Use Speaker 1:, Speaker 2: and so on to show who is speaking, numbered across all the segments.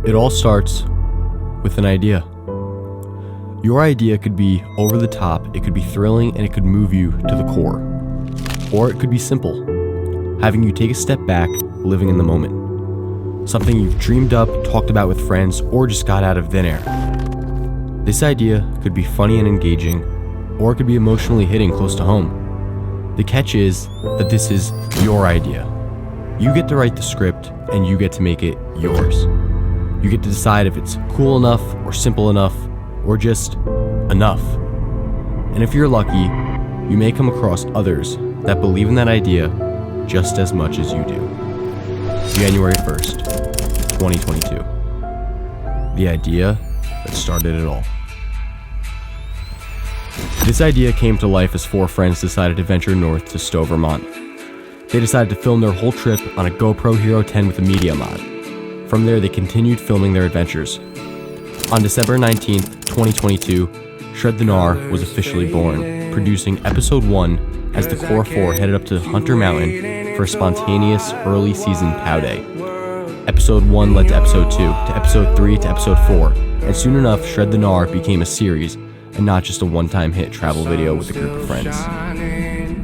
Speaker 1: It all starts with an idea. Your idea could be over the top, it could be thrilling, and it could move you to the core. Or it could be simple, having you take a step back, living in the moment. Something you've dreamed up, talked about with friends, or just got out of thin air. This idea could be funny and engaging, or it could be emotionally hitting close to home. The catch is that this is your idea. You get to write the script, and you get to make it yours. You get to decide if it's cool enough, or simple enough, or just enough. And if you're lucky, you may come across others that believe in that idea just as much as you do. January 1st, 2022. The idea that started it all. This idea came to life as four friends decided to venture north to Stowe, Vermont. They decided to film their whole trip on a GoPro Hero 10 with a media mod. From there, they continued filming their adventures. On December 19th, 2022, Shred the GNAR was officially born, producing episode 1 as the core four headed up to Hunter Mountain for a spontaneous early season POW day. Episode 1 led to episode 2, to episode 3, to episode 4, and soon enough, Shred the GNAR became a series and not just a one-time hit travel video with a group of friends.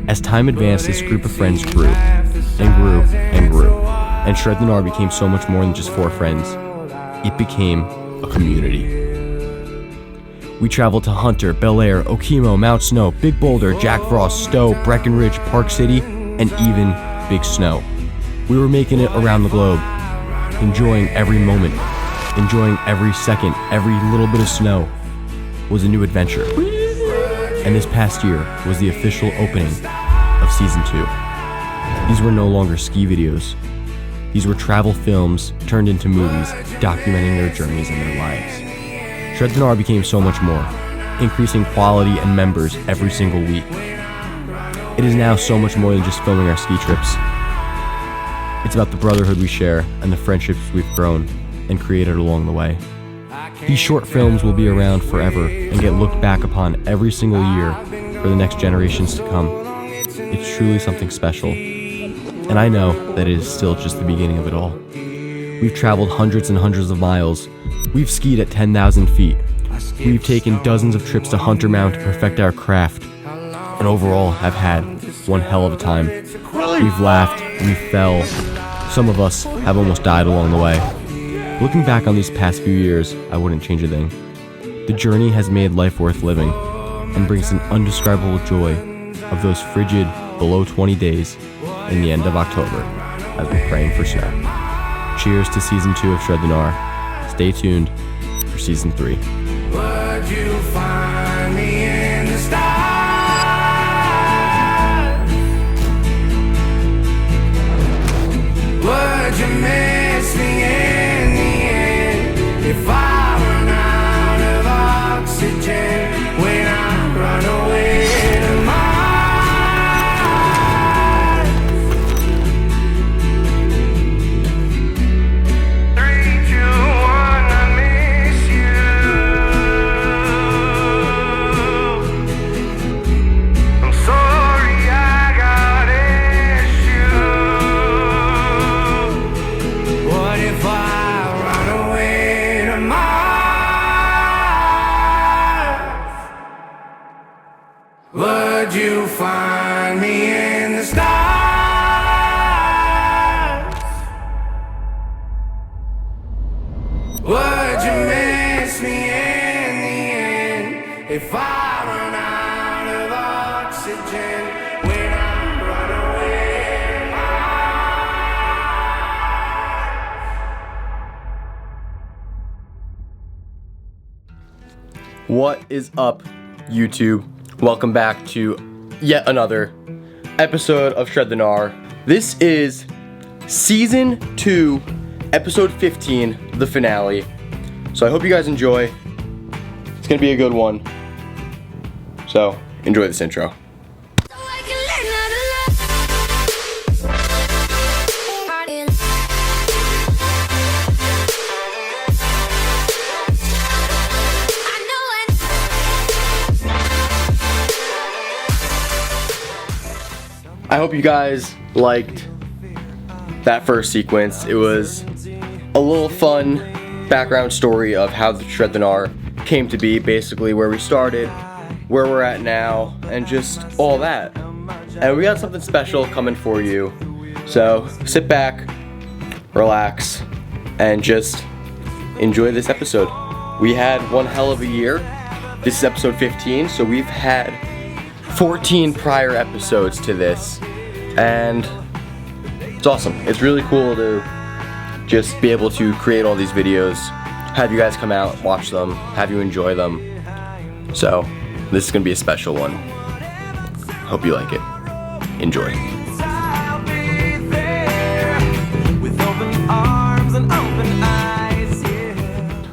Speaker 1: As time advanced, this group of friends grew, and grew, and grew, and Shred the GNAR became so much more than just four friends. It became a community. We traveled to Hunter, Bel Air, Okemo, Mount Snow, Big Boulder, Jack Frost, Stowe, Breckenridge, Park City, and even Big Snow. We were making it around the globe, enjoying every moment, enjoying every second. Every little bit of snow was a new adventure. And this past year was the official opening of season 2. These were no longer ski videos. These were travel films turned into movies, documenting their journeys and their lives. Shred the GNAR became so much more, increasing quality and members every single week. It is now so much more than just filming our ski trips. It's about the brotherhood we share and the friendships we've grown and created along the way. These short films will be around forever and get looked back upon every single year for the next generations to come. It's truly something special, and I know that it is still just the beginning of it all. We've traveled hundreds and hundreds of miles. We've skied at 10,000 feet. We've taken dozens of trips to Hunter Mountain to perfect our craft, and overall have had one hell of a time. We've laughed, we fell. Some of us have almost died along the way. Looking back on these past few years, I wouldn't change a thing. The journey has made life worth living and brings an indescribable joy of those frigid, below 20 days in the end of October as we're praying for snow. Cheers to season 2 of Shred the GNAR. Stay tuned for season 3.
Speaker 2: Would you find me in the stars? Would you miss me in the end if I run out of oxygen when I run away to Mars? 3, 2, 1, I miss you. I'm sorry I got issues. What if I run away to Mars? Would you find me in the stars? Would you miss me in the end if I run out of oxygen when I run away to Mars?
Speaker 1: What is up, YouTube? Welcome back to yet another episode of Shred the GNAR. This is season 2, episode 15, the finale. So I hope you guys enjoy. It's gonna be a good one. So enjoy this intro. I hope you guys liked that first sequence. It was a little fun, background story of how the Shred the GNAR came to be, basically where we started, where we're at now, and just all that. And we got something special coming for you. So sit back, relax, and just enjoy this episode. We had one hell of a year. This is episode 15, so we've had 14 prior episodes to this, and it's awesome. It's really cool to just be able to create all these videos, have you guys come out, watch them, have you enjoy them. So this is gonna be a special one. Hope you like it. Enjoy.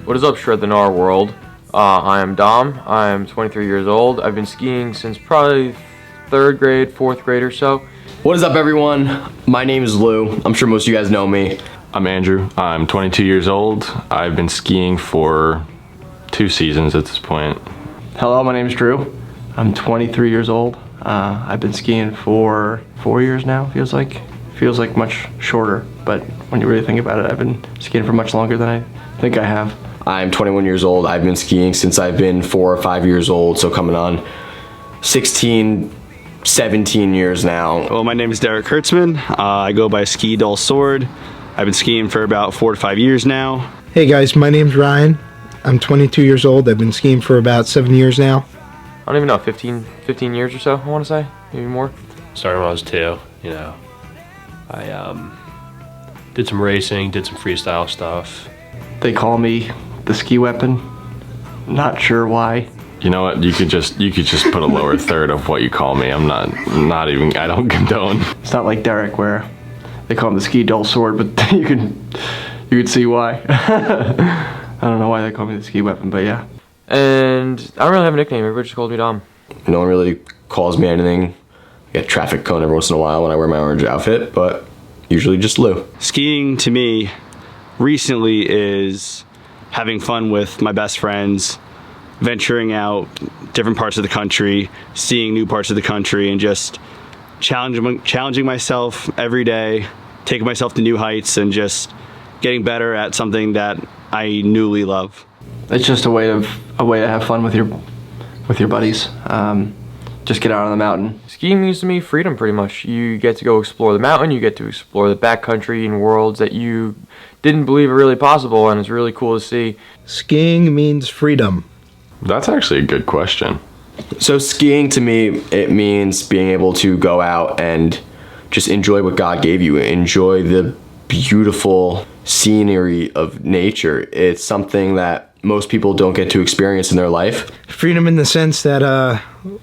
Speaker 1: What is up, Shred the GNAR world? I am Dom. I am 23 years old. I've been skiing since probably 3rd grade, 4th grade or so. What is up, everyone? My name is Lou. I'm sure most of you guys know me.
Speaker 3: I'm Andrew. I'm 22 years old. I've been skiing for 2 seasons at this point.
Speaker 4: Hello, my name is Drew. I'm 23 years old. I've been skiing for 4 years now, feels like much shorter, but when you really think about it, I've been skiing for much longer than I think I have.
Speaker 1: I'm 21 years old. I've been skiing since I've been 4 or 5 years old, so coming on 16, 17 years now.
Speaker 5: Well, my name is Derek Kurtzman. I go by Ski Dull Sword. I've been skiing for about 4 to 5 years now.
Speaker 6: Hey guys, my name's Ryan. I'm 22 years old. I've been skiing for about 7 years now.
Speaker 4: I don't even know, 15 years or so, I want to say, maybe more.
Speaker 7: Started when I was 2, you know. I did some racing, did some freestyle stuff.
Speaker 4: They call me the ski weapon. Not sure why.
Speaker 3: You know what? You could just put a lower third of what you call me. I'm not even. I don't condone.
Speaker 4: It's not like Derek where they call him the Ski Dull Sword, but you can see why. I don't know why they call me the ski weapon, but yeah. And I don't really have a nickname. Everybody just calls me Dom.
Speaker 1: No one really calls me anything. I get traffic cone every once in a while when I wear my orange outfit, but usually just Lou.
Speaker 5: Skiing to me recently is having fun with my best friends, venturing out different parts of the country, seeing new parts of the country, and just challenging myself every day, taking myself to new heights, and just getting better at something that I newly love.
Speaker 4: It's just a way to have fun with your buddies. Just get out on the mountain. Skiing means to me freedom, pretty much. You get to go explore the mountain, you get to explore the backcountry and worlds that you didn't believe are really possible, and it's really cool to see.
Speaker 6: Skiing means freedom.
Speaker 3: That's actually a good question.
Speaker 1: So skiing to me, it means being able to go out and just enjoy what God gave you. Enjoy the beautiful scenery of nature. It's something that most people don't get to experience in their life.
Speaker 6: Freedom in the sense that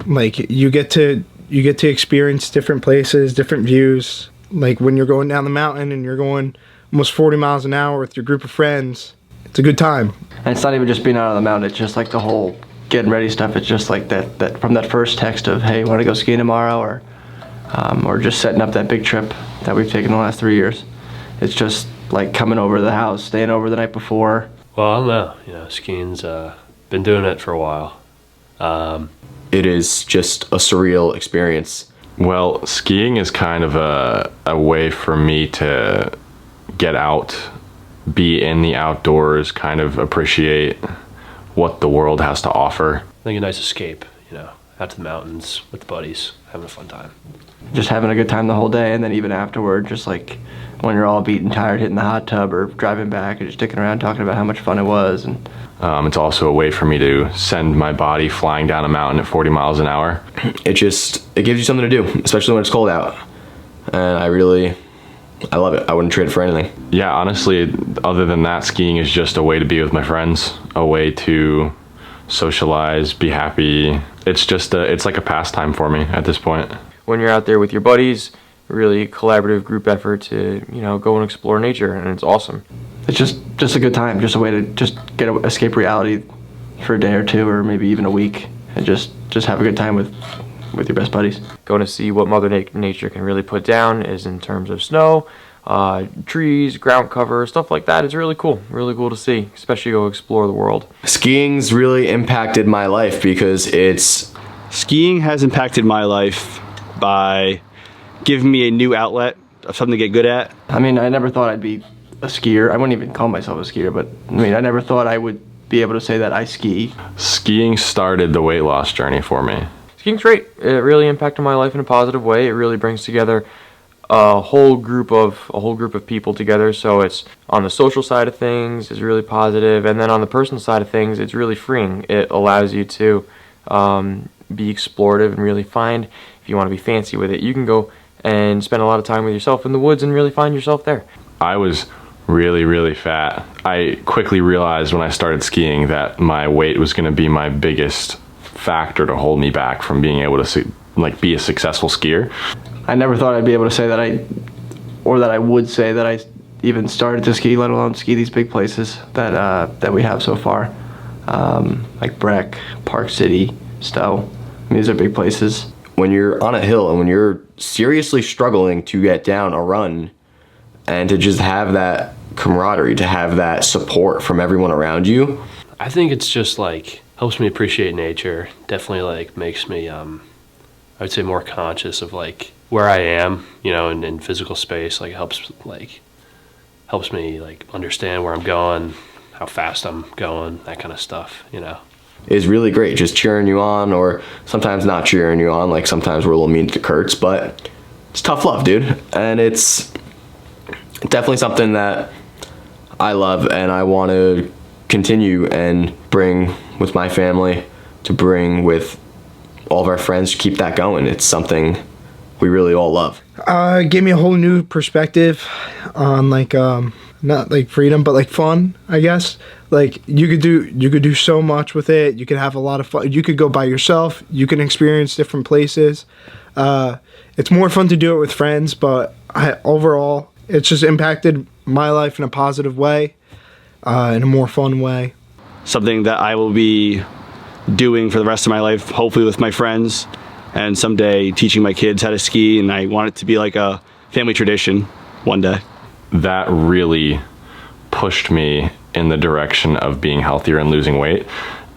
Speaker 6: like you get to experience different places, different views. Like when you're going down the mountain and you're going almost 40 miles an hour with your group of friends, it's a good time.
Speaker 4: And it's not even just being out on the mountain, it's just like the whole getting ready stuff. It's just like that from that first text of, hey, want to go skiing tomorrow, or just setting up that big trip that we've taken the last 3 years. It's just like coming over to the house, staying over the night before.
Speaker 7: Well, I don't know. You know, skiing's been doing it for a while.
Speaker 1: It is just a surreal experience.
Speaker 3: Well, skiing is kind of a way for me to get out, be in the outdoors, kind of appreciate what the world has to offer.
Speaker 7: I think a nice escape, you know, out to the mountains with the buddies, having a fun time.
Speaker 4: Just having a good time the whole day, and then even afterward, just like when you're all beat and tired, hitting the hot tub or driving back and just sticking around talking about how much fun it was. And
Speaker 3: it's also a way for me to send my body flying down a mountain at 40 miles an hour.
Speaker 1: It gives you something to do, especially when it's cold out. And I love it. I wouldn't trade it for anything.
Speaker 3: Yeah, honestly, other than that, skiing is just a way to be with my friends, a way to socialize, be happy. It's like a pastime for me at this point.
Speaker 4: when you're out there with your buddies, really collaborative group effort to, you know, go and explore nature, and it's awesome. It's just a good time, just a way to just escape reality for a day or two, or maybe even a week, and just have a good time with your best buddies. Going to see what Mother Nature can really put down is in terms of snow, trees, ground cover, stuff like that. It's really cool to see, especially go explore the world.
Speaker 1: Skiing's really impacted my life because
Speaker 5: Skiing has impacted my life by giving me a new outlet of something to get good at.
Speaker 4: I mean, I never thought I'd be a skier. I wouldn't even call myself a skier, but I mean, I never thought I would be able to say that I ski.
Speaker 3: Skiing started the weight loss journey for me.
Speaker 4: Skiing's great. It really impacted my life in a positive way. It really brings together a whole group of people together. So it's on the social side of things, it's really positive, and then on the personal side of things, it's really freeing. It allows you to be explorative and really find, if you want to be fancy with it, you can go and spend a lot of time with yourself in the woods and really find yourself there.
Speaker 3: I was really fat. I quickly realized when I started skiing that my weight was going to be my biggest factor to hold me back from being able to be a successful skier.
Speaker 4: I never thought I'd be able to say that I would say that I even started to ski, let alone ski these big places that we have so far, like Breck, Park City, Stowe. I mean, these are big places.
Speaker 8: When you're on a hill and when you're seriously struggling to get down a run, and to just have that camaraderie, to have that support from everyone around you.
Speaker 7: I think it's just like helps me appreciate nature. Definitely like makes me I would say more conscious of like where I am, you know, in physical space. Like helps me like understand where I'm going, how fast I'm going, that kind of stuff, you know.
Speaker 8: Is really great, just cheering you on, or sometimes not cheering you on. Like sometimes we're a little mean to Kurtz, but it's tough love, dude. And it's definitely something that I love and I want to continue and bring with my family, to bring with all of our friends, to keep that going. It's something we really all love.
Speaker 6: Gave me a whole new perspective on like not like freedom, but like fun, I guess. Like you could do so much with it. You could have a lot of fun. You could go by yourself. You can experience different places. It's more fun to do it with friends, but overall, it's just impacted my life in a positive way, in a more fun way.
Speaker 5: Something that I will be doing for the rest of my life, hopefully with my friends, and someday teaching my kids how to ski, and I want it to be like a family tradition one day.
Speaker 3: That really pushed me in the direction of being healthier and losing weight.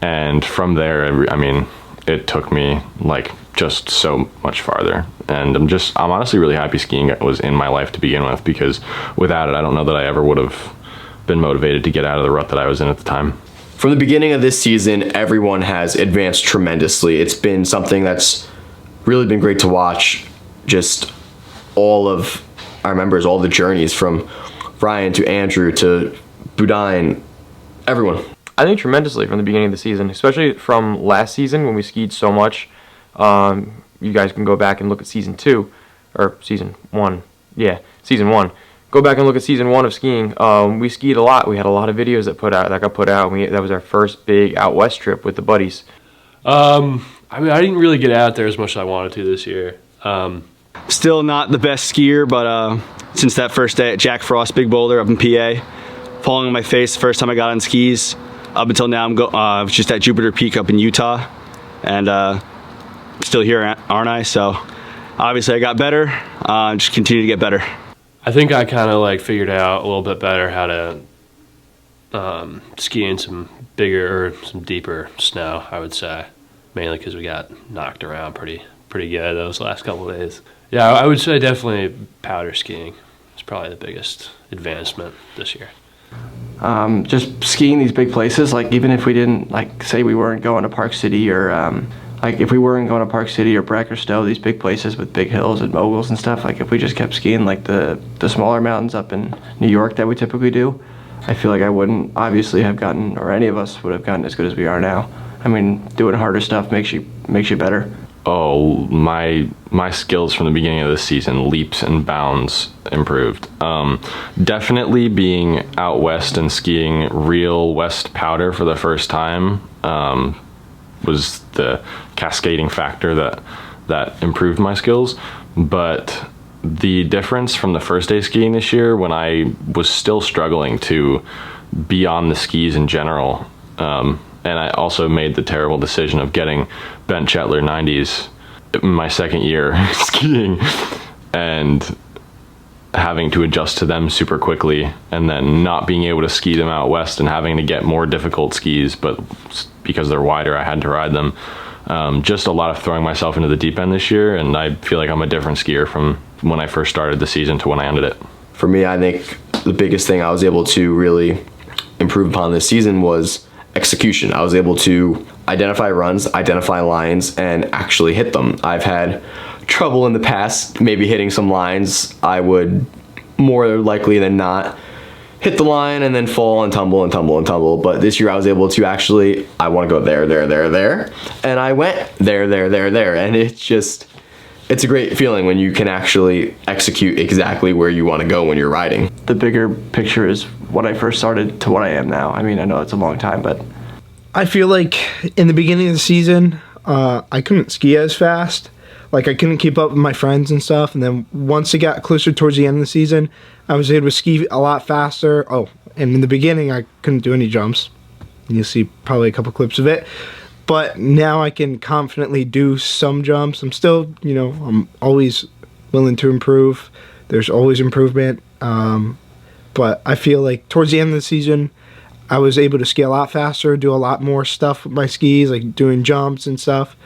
Speaker 3: And from there, I mean, it took me like just so much farther. And I'm honestly really happy skiing was in my life to begin with, because without it, I don't know that I ever would have been motivated to get out of the rut that I was in at the time.
Speaker 8: From the beginning of this season, everyone has advanced tremendously. It's been something that's really been great to watch. Just all of our members, all the journeys from Ryan to Andrew to Budine, everyone.
Speaker 4: I think tremendously from the beginning of the season, especially from last season when we skied so much. You guys can go back and look at season 1. Go back and look at season 1 of skiing. We skied a lot. We had a lot of videos that got put out. That was our first big out west trip with the buddies.
Speaker 7: I mean, I didn't really get out there as much as I wanted to this year.
Speaker 5: Still not the best skier, but since that first day at Jack Frost Big Boulder up in PA, falling on my face the first time I got on skis. Up until now, I'm just at Jupiter Peak up in Utah, and still here, aren't I? So obviously I got better. Just continue to get better.
Speaker 7: I think I kind of like figured out a little bit better how to ski in some bigger or some deeper snow, I would say, mainly because we got knocked around pretty good those last couple of days. Yeah, I would say definitely powder skiing is probably the biggest advancement this year.
Speaker 4: Just skiing these big places, like even if we didn't, like say we weren't going to Park City or like if we weren't going to Park City or Breck or Stowe, these big places with big hills and moguls and stuff, like if we just kept skiing like the smaller mountains up in New York that we typically do, I feel like I wouldn't obviously have gotten, or any of us would have gotten as good as we are now. I mean, doing harder stuff makes you better.
Speaker 3: Oh, my skills from the beginning of this season, leaps and bounds improved. Definitely being out west and skiing real west powder for the first time was the cascading factor that improved my skills. But the difference from the first day skiing this year, when I was still struggling to be on the skis in general, and I also made the terrible decision of getting Bent Chetler 90s in my second year skiing and having to adjust to them super quickly, and then not being able to ski them out west and having to get more difficult skis, but because they're wider, I had to ride them. Just a lot of throwing myself into the deep end this year, and I feel like I'm a different skier from when I first started the season to when I ended it.
Speaker 8: For me, I think the biggest thing I was able to really improve upon this season was execution. I was able to identify runs, identify lines, and actually hit them. I've had trouble in the past maybe hitting some lines. I would more likely than not hit the line and then fall and tumble and tumble and tumble. But this year I was able to actually, I want to go there, there, there, there. And I went there, there, there, there. And it's a great feeling when you can actually execute exactly where you want to go when you're riding.
Speaker 4: The bigger picture is when I first started to what I am now. I mean, I know it's a long time, but
Speaker 6: I feel like in the beginning of the season, I couldn't ski as fast. Like, I couldn't keep up with my friends and stuff. And then once it got closer towards the end of the season, I was able to ski a lot faster. Oh, and in the beginning, I couldn't do any jumps. You'll see probably a couple clips of it. But now I can confidently do some jumps. I'm still, I'm always willing to improve. There's always improvement. But I feel like towards the end of the season, I was able to ski a lot faster, do a lot more stuff with my skis, like doing jumps and stuff.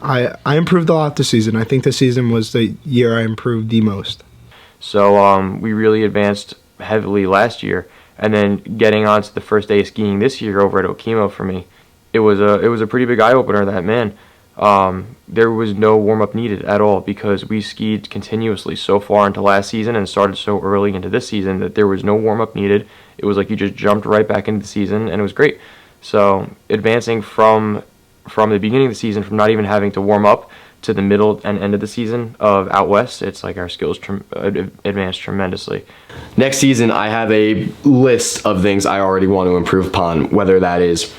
Speaker 6: I improved a lot this season. I think this season was the year I improved the most.
Speaker 4: So we really advanced heavily last year, and then getting onto the first day of skiing this year over at Okemo for me, it was a pretty big eye opener. That, man, there was no warm up needed at all because we skied continuously so far into last season and started so early into this season that there was no warm up needed. It was like you just jumped right back into the season, and it was great. So advancing from the beginning of the season, from not even having to warm up to the middle and end of the season of out west, it's like our skills advanced tremendously.
Speaker 8: Next season, I have a list of things I already want to improve upon, whether that is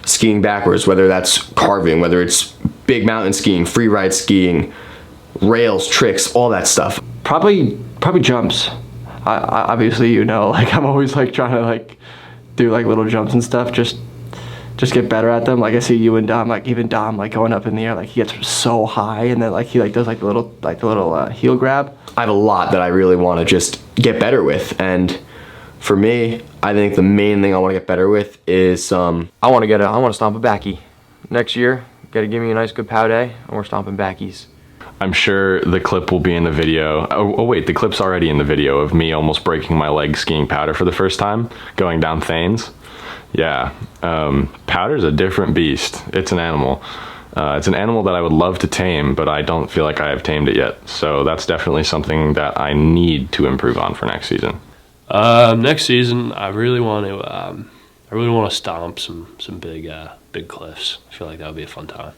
Speaker 8: skiing backwards, whether that's carving, whether it's big mountain skiing, free ride skiing, rails, tricks, all that stuff.
Speaker 4: Probably jumps. I obviously, like, I'm always like trying to like do like little jumps and stuff, just get better at them. Like, I see you and Dom, like even Dom, like going up in the air, like he gets so high, and then like he like does like the little heel grab.
Speaker 8: I have a lot that I really want to just get better with, and for me, I think the main thing I want to get better with is
Speaker 4: I want to stomp a backy next year. Got to give me a nice good pow day, and we're stomping backies.
Speaker 3: I'm sure the clip will be in the video. Oh wait, the clip's already in the video of me almost breaking my leg skiing powder for the first time, going down Thanes. Yeah, powder's a different beast. It's an animal. It's an animal that I would love to tame, but I don't feel like I have tamed it yet. So that's definitely something that I need to improve on for next season.
Speaker 7: Next season, I really want to stomp some big cliffs. I feel like that would be a fun time.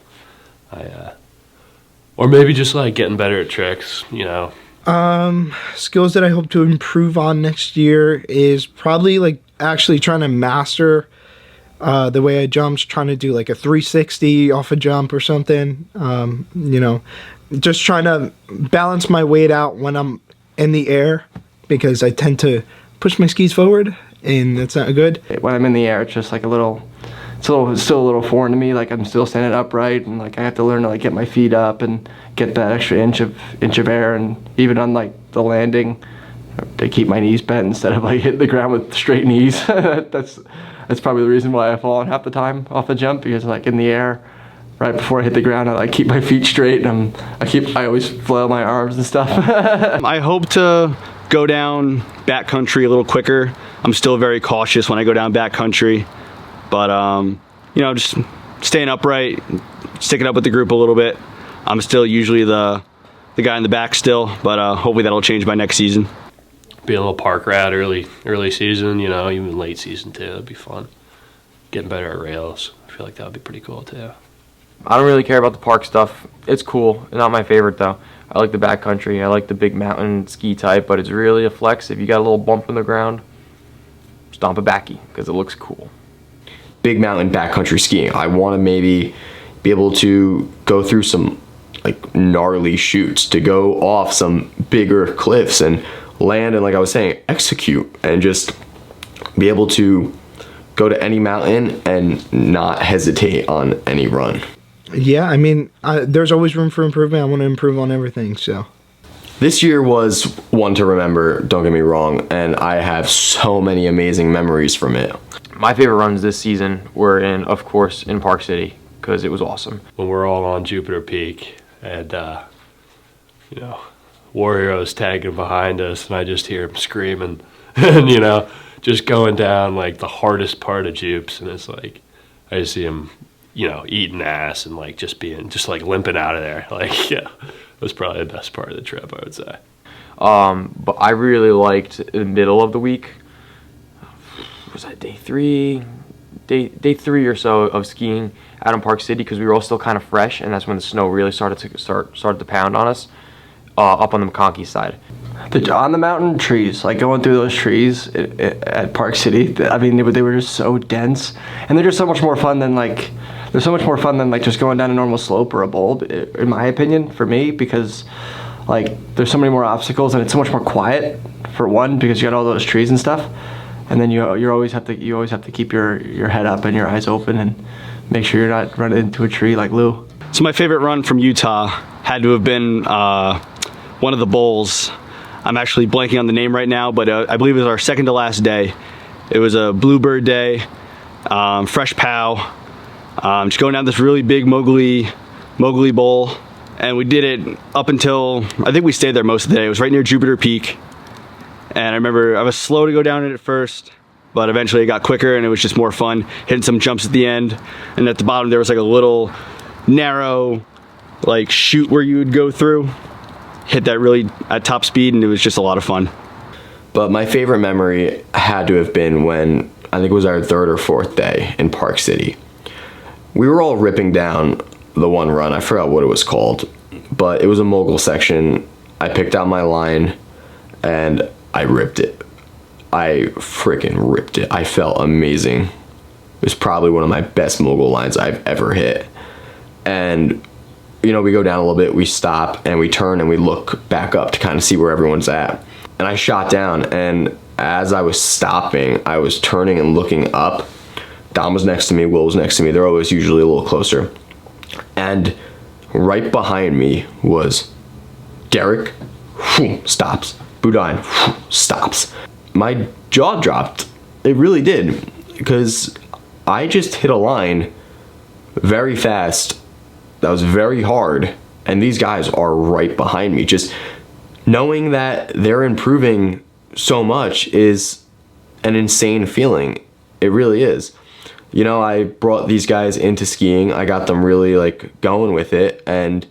Speaker 7: Or maybe just like getting better at tricks,
Speaker 6: Skills that I hope to improve on next year is probably like actually trying to master the way I jump, trying to do like a 360 off a jump or something. Just trying to balance my weight out when I'm in the air, because I tend to push my skis forward, and that's not good.
Speaker 4: When I'm in the air, it's just like it's still a little foreign to me. Like, I'm still standing upright, and like I have to learn to like get my feet up and get that extra inch of air, and even on like the landing, to keep my knees bent instead of like hitting the ground with straight knees. That's probably the reason why I fall on half the time off the jump, because like in the air, right before I hit the ground, I like keep my feet straight, and I always flail my arms and stuff.
Speaker 5: I hope to go down backcountry a little quicker. I'm still very cautious when I go down backcountry, but just staying upright, sticking up with the group a little bit. I'm still usually the guy in the back still, but hopefully that'll change by next season.
Speaker 7: Be a little park rat early season, even late season too. That'd be fun. Getting better at rails. I feel like that would be pretty cool too.
Speaker 4: I don't really care about the park stuff. It's cool. Not my favorite though. I like the backcountry. I like the big mountain ski type, but it's really a flex. If you got a little bump in the ground, stomp a backy, because it looks cool.
Speaker 8: big mountain backcountry skiing. I want to maybe be able to go through some like gnarly chutes, to go off some bigger cliffs and land, and like I was saying, execute, and just be able to go to any mountain and not hesitate on any run.
Speaker 6: Yeah, I mean, there's always room for improvement. I want to improve on everything, so.
Speaker 8: This year was one to remember, don't get me wrong, and I have so many amazing memories from it.
Speaker 4: My favorite runs this season were of course, in Park City, because it was awesome.
Speaker 7: When we're all on Jupiter Peak, and war heroes tagging behind us, and I just hear them screaming, and you know, just going down like the hardest part of Jupes, and it's like I just see them, you know, eating ass and like just like limping out of there. Like, yeah, it was probably the best part of the trip, I would say.
Speaker 4: But I really liked the middle of the week. Was that day three or so of skiing out in Park City, because we were all still kind of fresh, and that's when the snow really started to pound on us up on the McConkey side. On the mountain trees, like going through those trees at Park City, I mean, they were just so dense, and they're just so much more fun than like just going down a normal slope or a bowl, in my opinion, for me, because like there's so many more obstacles and it's so much more quiet, for one, because you got all those trees and stuff, and then you always have to keep your head up and your eyes open and make sure you're not running into a tree like Lou.
Speaker 5: So my favorite run from Utah had to have been one of the bowls. I'm actually blanking on the name right now, but I believe it was our second to last day. It was a bluebird day, fresh pow, just going down this really big Mowgli bowl, and we did it up until, I think we stayed there most of the day. It was right near Jupiter Peak, and I remember I was slow to go down it at first, but eventually it got quicker and it was just more fun, hitting some jumps at the end, and at the bottom there was like a little narrow like chute where you would go through, hit that really at top speed, and it was just a lot of fun.
Speaker 8: But my favorite memory had to have been when, I think it was our third or fourth day in Park City. We were all ripping down the one run. I forgot what it was called, but it was a mogul section. I picked out my line and I ripped it. I freaking ripped it. I felt amazing. It was probably one of my best mogul lines I've ever hit. And you know, we go down a little bit, we stop, and we turn and we look back up to kind of see where everyone's at. And I shot down, and as I was stopping, I was turning and looking up. Dom was next to me, Will was next to me. They're always usually a little closer. And right behind me was Derek, stops. Boudin, stops. My jaw dropped. It really did, because I just hit a line very fast. That was very hard, and these guys are right behind me. Just knowing that they're improving so much is an insane feeling. It really is. You know, I brought these guys into skiing. I got them really like going with it, and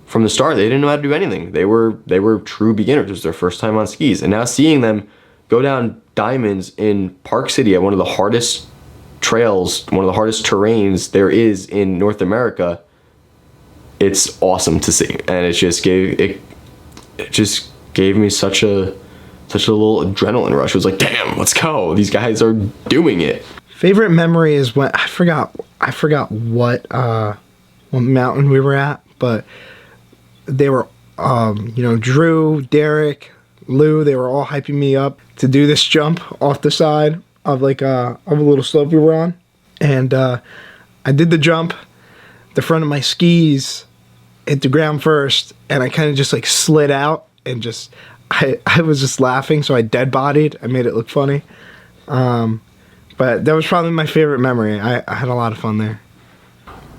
Speaker 8: from the start they didn't know how to do anything. They were true beginners. It was their first time on skis, and now seeing them go down diamonds in Park City at one of the hardest trails, one of the hardest terrains there is in North America, it's awesome to see. And it just gave me such a little adrenaline rush. It was like, damn, let's go. These guys are doing it.
Speaker 6: Favorite memory is when I forgot what mountain we were at, but they were you know, Drew, Derek, Lou, they were all hyping me up to do this jump off the side of like of a little slope we were on. And I did the jump. The front of my skis hit the ground first, and I kind of just like slid out, and just I was just laughing, so I dead bodied. I made it look funny. But that was probably my favorite memory. I had a lot of fun there.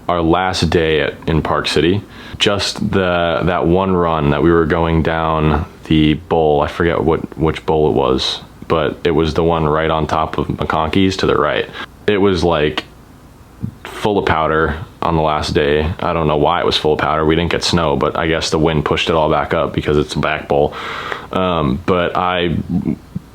Speaker 3: Our last day in Park City, just that one run that we were going down the bowl, I forget which bowl it was, but it was the one right on top of McConkey's to the right. It was like full of powder on the last day. I don't know why it was full of powder. We didn't get snow, but I guess the wind pushed it all back up because it's a back bowl. But I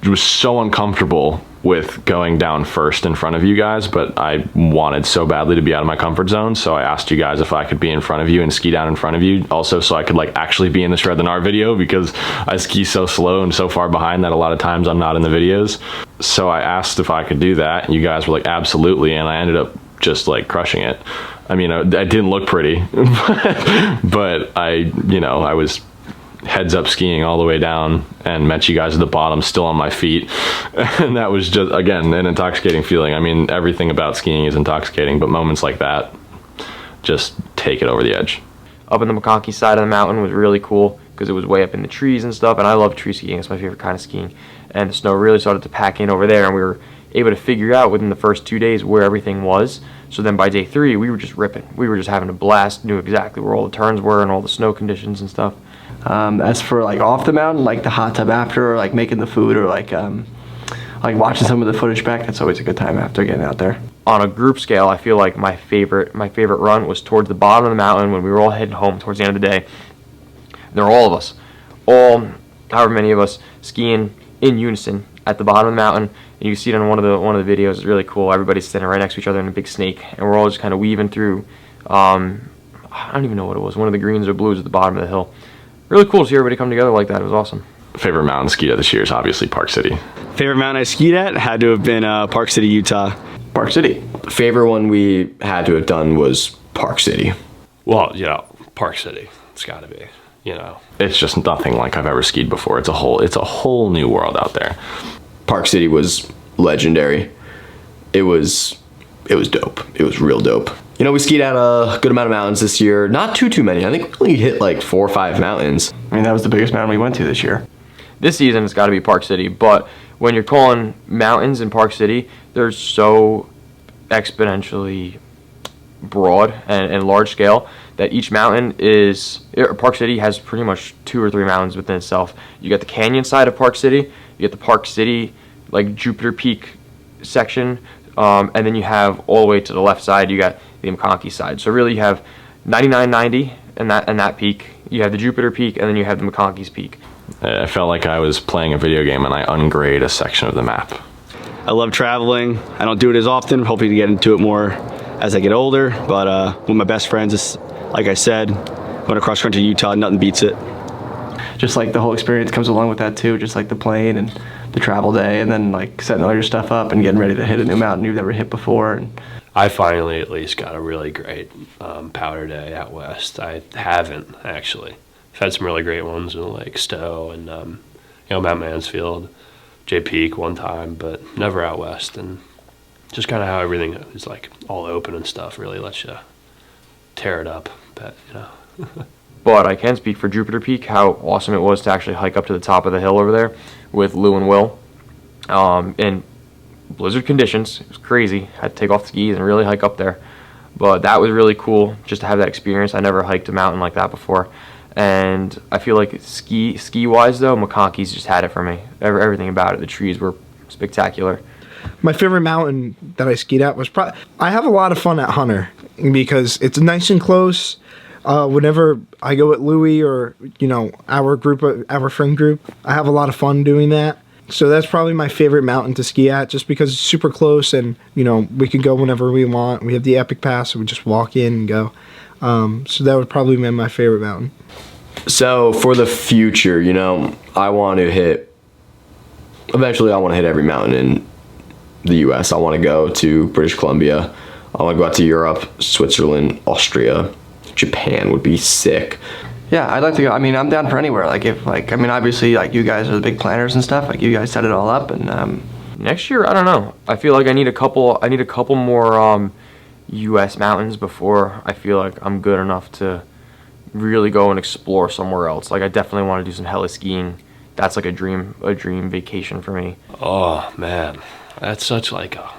Speaker 3: was so uncomfortable with going down first in front of you guys, but I wanted so badly to be out of my comfort zone, so I asked you guys if I could be in front of you and ski down in front of you, also so I could like actually be in the Shred the GNAR video, because I ski so slow and so far behind that a lot of times I'm not in the videos. So I asked if I could do that, and you guys were like, absolutely, and I ended up just like crushing it. I mean, I didn't look pretty, but I was heads up skiing all the way down and met you guys at the bottom still on my feet, and that was just, again, an intoxicating feeling. I mean, everything about skiing is intoxicating, but moments like that just take it over the edge.
Speaker 4: Up in the McConkey side of the mountain was really cool because it was way up in the trees and stuff, and I love tree skiing. It's my favorite kind of skiing, and the snow really started to pack in over there, and we were able to figure out within the first 2 days where everything was. So then by day 3 we were just ripping. We were just having a blast, knew exactly where all the turns were and all the snow conditions and stuff. As for like off the mountain, like the hot tub after, or like making the food, or like watching some of the footage back, that's always a good time after getting out there. On a group scale, I feel like my favorite run was towards the bottom of the mountain when we were all heading home towards the end of the day. There were all of us, however many of us, skiing in unison at the bottom of the mountain. And you see it on one of the videos. It's really cool. Everybody's standing right next to each other in a big snake, and we're all just kind of weaving through. I don't even know what it was. One of the greens or blues at the bottom of the hill. Really cool to see everybody come together like that. It was awesome.
Speaker 3: Favorite mountain skied at this year is obviously Park City.
Speaker 5: Favorite mountain I skied at had to have been Park City, Utah.
Speaker 8: Park City. Favorite one we had to have done was Park City.
Speaker 7: Well, you know, Park City. It's got to be. You know,
Speaker 3: it's just nothing like I've ever skied before. It's a whole new world out there.
Speaker 8: Park City was legendary. It was dope. It was real dope. You know, we skied at a good amount of mountains this year. Not too many. I think we only hit like 4 or 5 mountains.
Speaker 4: I mean, that was the biggest mountain we went to this year.
Speaker 9: This season it's got to be Park City, but when you're calling mountains in Park City, they're so exponentially broad and large scale that each mountain Park City has pretty much 2 or 3 mountains within itself. You got the canyon side of Park City, you get the Park City like Jupiter Peak section, and then you have all the way to the left side you got the McConkey side. So really you have 9990 and that peak, you have the Jupiter Peak, and then you have the McConkey's Peak.
Speaker 3: I felt like I was playing a video game and I ungrade a section of the map.
Speaker 5: I love traveling. I don't do it as often, hoping to get into it more as I get older, but with my best friends, it's, like I said, going across country Utah, nothing beats it.
Speaker 4: Just like the whole experience comes along with that too, just like the plane and the travel day, and then like setting all your stuff up and getting ready to hit a new mountain you've never hit before. And
Speaker 7: I finally at least got a really great powder day out west. I haven't actually. I've had some really great ones in like Stowe and Mount Mansfield, Jay Peak one time, but never out west. And just kind of how everything is like all open and stuff really lets you tear it up. But
Speaker 9: But I can speak for Jupiter Peak, how awesome it was to actually hike up to the top of the hill over there with Lou and Will. In blizzard conditions, it was crazy. I had to take off the skis and really hike up there. But that was really cool just to have that experience. I never hiked a mountain like that before. And I feel like ski-wise though, McConkey's just had it for me. Everything about it. The trees were spectacular.
Speaker 6: My favorite mountain that I skied at was I have a lot of fun at Hunter because it's nice and close. Whenever I go with Louie or our friend group, I have a lot of fun doing that. So that's probably my favorite mountain to ski at, just because it's super close and we can go whenever we want. We have the Epic Pass, so we just walk in and go. So that would probably be my favorite mountain.
Speaker 8: So for the future, I want to hit every mountain in the U.S. I want to go to British Columbia. I want to go out to Europe, Switzerland, Austria. Japan would be sick.
Speaker 4: Yeah, I'd like to go. I mean, I'm down for anywhere. Obviously, you guys are the big planners and stuff. Like, you guys set it all up, and
Speaker 9: next year, I don't know. I feel like I need a couple more U.S. mountains before I feel like I'm good enough to really go and explore somewhere else. Like, I definitely want to do some heli skiing. That's like a dream vacation for me.
Speaker 7: Oh man, that's such a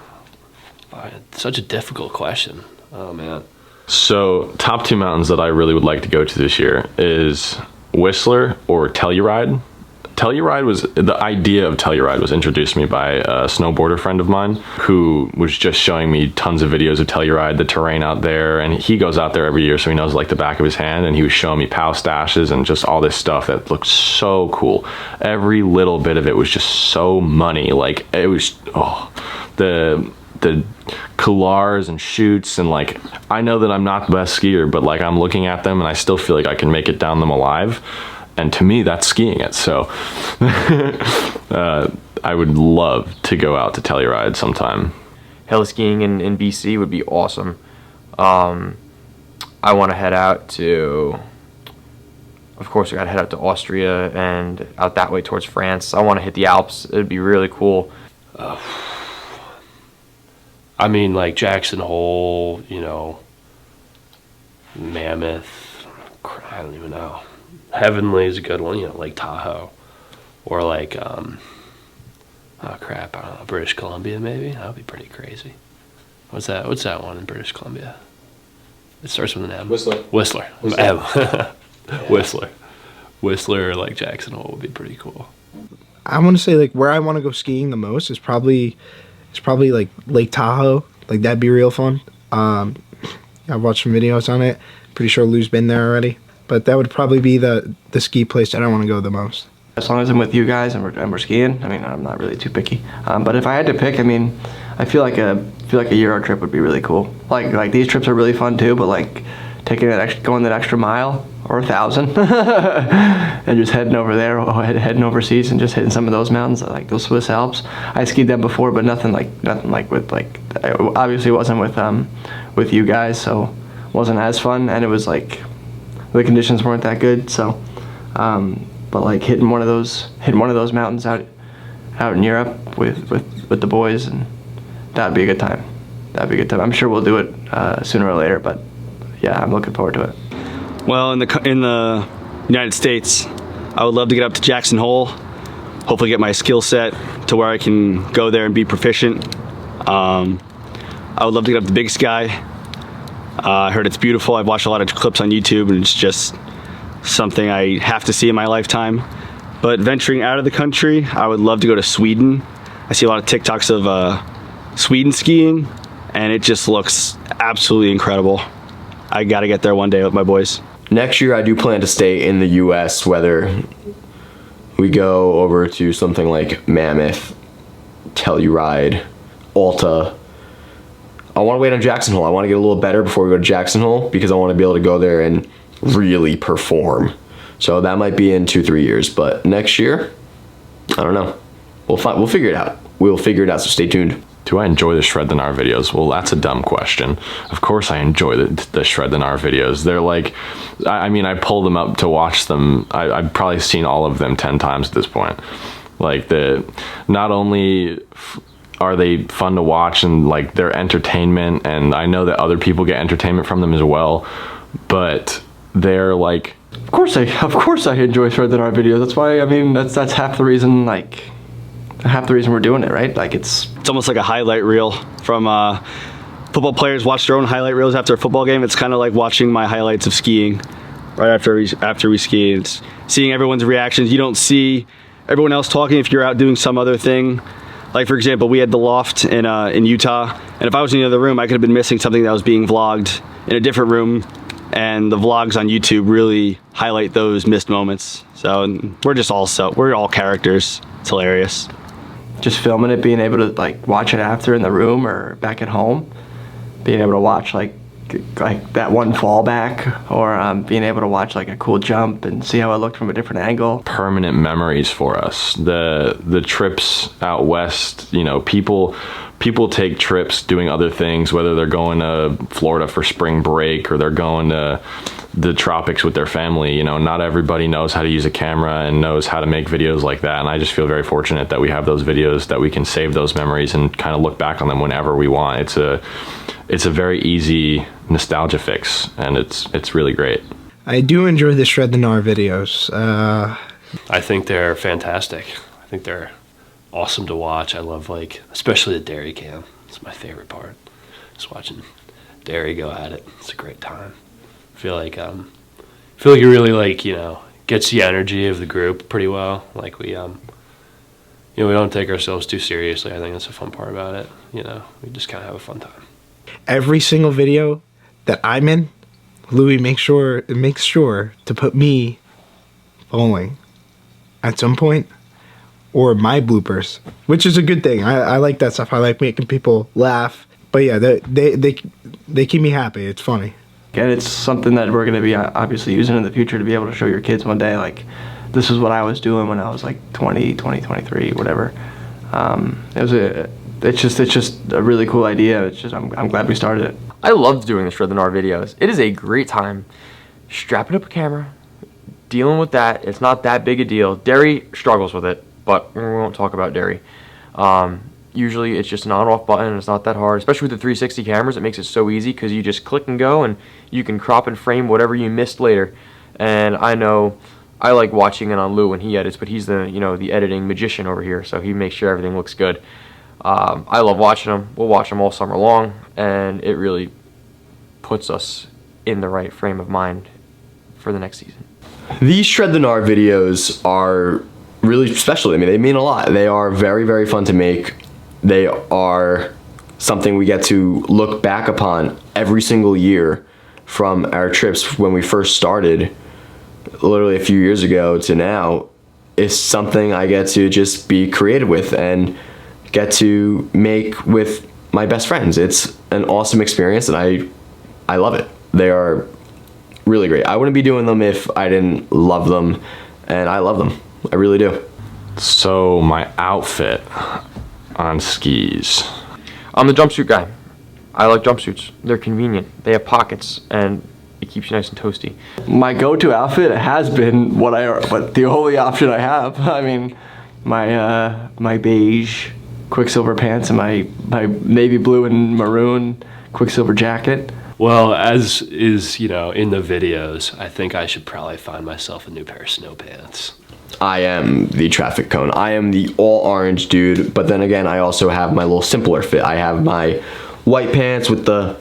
Speaker 7: difficult question. Oh man.
Speaker 3: So, top 2 mountains that I really would like to go to this year is Whistler or Telluride. The idea of Telluride was introduced to me by a snowboarder friend of mine who was just showing me tons of videos of Telluride, the terrain out there, and he goes out there every year, so he knows like the back of his hand, and he was showing me POW stashes and just all this stuff that looked so cool. Every little bit of it was just so money. Like, it was, the couloirs and chutes, and I know that I'm not the best skier, but I'm looking at them and I still feel like I can make it down them alive, and to me that's skiing it. So I would love to go out to Telluride sometime.
Speaker 9: Heli skiing in BC would be awesome. I want to head out to, of course, I got to head out to Austria and out that way towards France. I want to hit the Alps. It'd be really cool.
Speaker 7: I mean, like Jackson Hole, Mammoth, I don't even know. Heavenly is a good one, Lake Tahoe. Or I don't know, British Columbia maybe? That would be pretty crazy. What's that one in British Columbia? It starts with an M.
Speaker 8: Whistler.
Speaker 7: M. Whistler. Whistler or like Jackson Hole would be pretty cool.
Speaker 6: I want to say like where I want to go skiing the most is probably like Lake Tahoe. Like that'd be real fun. I've watched some videos on it. Pretty sure Lou's been there already. But that would probably be the ski place that I want to go the most.
Speaker 4: As long as I'm with you guys and we're skiing, I mean, I'm not really too picky. But if I had to pick, I mean, I feel like a Euro trip would be really cool. Like these trips are really fun too, but like going that extra mile or 1,000 and just heading over there or heading overseas and just hitting some of those mountains, like those Swiss Alps. I skied them before, but nothing like with like, obviously it wasn't with you guys, so it wasn't as fun, and it was like the conditions weren't that good. So but like hitting one of those mountains out in Europe with the boys, and that'd be a good time. I'm sure we'll do it sooner or later, but yeah, I'm looking forward to it.
Speaker 5: Well, in the United States, I would love to get up to Jackson Hole, hopefully get my skill set to where I can go there and be proficient. I would love to get up to Big Sky. I heard it's beautiful. I've watched a lot of clips on YouTube, and it's just something I have to see in my lifetime. But venturing out of the country, I would love to go to Sweden. I see a lot of TikToks of Sweden skiing, and it just looks absolutely incredible. I gotta get there one day with my boys.
Speaker 8: Next year, I do plan to stay in the U.S., whether we go over to something like Mammoth, Telluride, Alta. I want to wait on Jackson Hole. I want to get a little better before we go to Jackson Hole, because I want to be able to go there and really perform. So that might be in 2-3 years, but next year, I don't know. We'll figure it out. We'll figure it out, so stay tuned.
Speaker 3: Do I enjoy the Shred the Gnar videos? Well, that's a dumb question. Of course I enjoy the Shred the Gnar videos. They're like, I mean, I pull them up to watch them. I've probably seen all of them 10 times at this point. Like, not only are they fun to watch and like they're entertainment, and I know that other people get entertainment from them as well, but they're like,
Speaker 4: of course I enjoy Shred the Gnar videos. That's why, I mean, that's half the reason, like, we're doing it, right? Like it's
Speaker 5: almost like a highlight reel from football players watch their own highlight reels after a football game. It's kind of like watching my highlights of skiing right after we ski. It's seeing everyone's reactions. You don't see everyone else talking if you're out doing some other thing. Like, for example, we had the loft in Utah, and if I was in the other room, I could have been missing something that was being vlogged in a different room, and the vlogs on YouTube really highlight those missed moments. So we're all characters. It's hilarious.
Speaker 4: Just filming it, being able to like watch it after in the room or back at home, being able to watch like that one fallback, or being able to watch like a cool jump and see how it looked from a different angle.
Speaker 3: Permanent memories for us. The trips out west, you know, people take trips doing other things, whether they're going to Florida for spring break or they're going to the tropics with their family. You know, not everybody knows how to use a camera and knows how to make videos like that, and I just feel very fortunate that we have those videos, that we can save those memories and kind of look back on them whenever we want. It's a very easy nostalgia fix, and it's really great.
Speaker 6: I do enjoy the Shred the Gnar videos.
Speaker 7: I think they're fantastic. I think they're awesome to watch. I love, like, especially the dairy cam. It's my favorite part. Just watching dairy go at it. It's a great time. I feel like it really, like, you know, gets the energy of the group pretty well. Like, we we don't take ourselves too seriously. I think that's a fun part about it. You know, we just kind of have a fun time.
Speaker 6: Every single video that I'm in, Louis makes sure to put me falling at some point, or my bloopers, which is a good thing. I like that stuff. I like making people laugh. But yeah, they keep me happy. It's funny.
Speaker 4: And it's something that we're going to be obviously using in the future to be able to show your kids one day, like, this is what I was doing when I was like 20, 23, whatever. It's just a really cool idea. It's just, I'm glad we started it.
Speaker 9: I loved doing the Shred the Gnar videos. It is a great time strapping up a camera, dealing with that. It's not that big a deal. Derry struggles with it, but we won't talk about Derry. Usually it's just an on-off button. It's not that hard, especially with the 360 cameras. It makes it so easy because you just click and go, and you can crop and frame whatever you missed later. And I know I like watching it on Lou when he edits, but he's the editing magician over here, so he makes sure everything looks good. I love watching them. We'll watch them all summer long, and it really puts us in the right frame of mind for the next season.
Speaker 8: These Shred the GNAR videos are really special to me. They mean a lot. They are very, very fun to make. They are something we get to look back upon every single year from our trips when we first started, literally a few years ago to now. Is something I get to just be creative with and get to make with my best friends. It's an awesome experience, and I love it. They are really great. I wouldn't be doing them if I didn't love them, and I love them. I really do.
Speaker 3: So my outfit on skis.
Speaker 9: I'm the jumpsuit guy. I like jumpsuits. They're convenient. They have pockets, and it keeps you nice and toasty.
Speaker 4: My go-to outfit has been but the only option I have. I mean, my beige Quicksilver pants and my navy blue and maroon Quicksilver jacket.
Speaker 7: Well, as is, in the videos, I think I should probably find myself a new pair of snow pants.
Speaker 8: I am the traffic cone. I am the all orange dude, but then again, I also have my little simpler fit. I have my white pants with the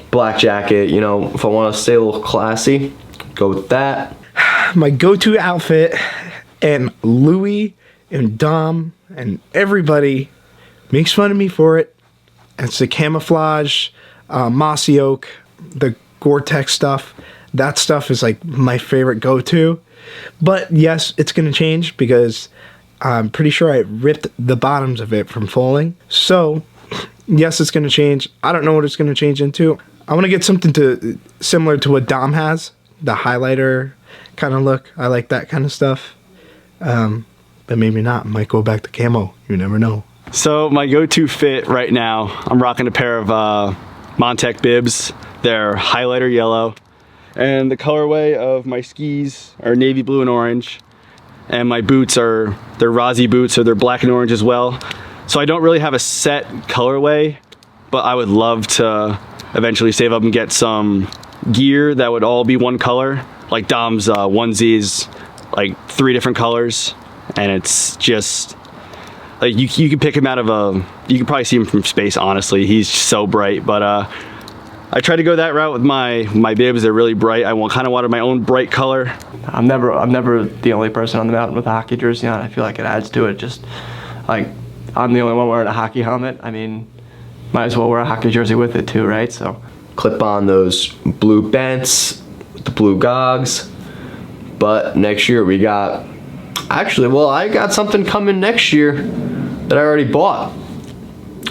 Speaker 8: black jacket. If I want to stay a little classy, go with that.
Speaker 6: My go-to outfit, and Louis and Dom and everybody makes fun of me for it. It's the camouflage, mossy oak, the Gore-Tex stuff. That stuff is like my favorite go-to. But yes, it's going to change because I'm pretty sure I ripped the bottoms of it from falling. So yes, it's going to change. I don't know what it's going to change into. I want to get something similar to what Dom has, the highlighter kind of look. I like that kind of stuff. But maybe not. Might go back to camo. You never know.
Speaker 5: So my go-to fit right now, I'm rocking a pair of Montec bibs. They're highlighter yellow. And the colorway of my skis are navy blue and orange. And my boots they're Rossi boots, so they're black and orange as well. So I don't really have a set colorway, but I would love to eventually save up and get some gear that would all be one color. Like Dom's onesies, like 3 different colors. And it's just, like you can pick him out of you can probably see him from space, honestly. He's so bright, but I tried to go that route with my bibs. They're really bright. I kind of wanted my own bright color.
Speaker 4: I'm never the only person on the mountain with a hockey jersey on. I feel like it adds to it. Just like I'm the only one wearing a hockey helmet. I mean, might as well wear a hockey jersey with it too, right? So
Speaker 8: Clip on those blue bents, the blue gogs. But next year we got, I got something coming next year that I already bought.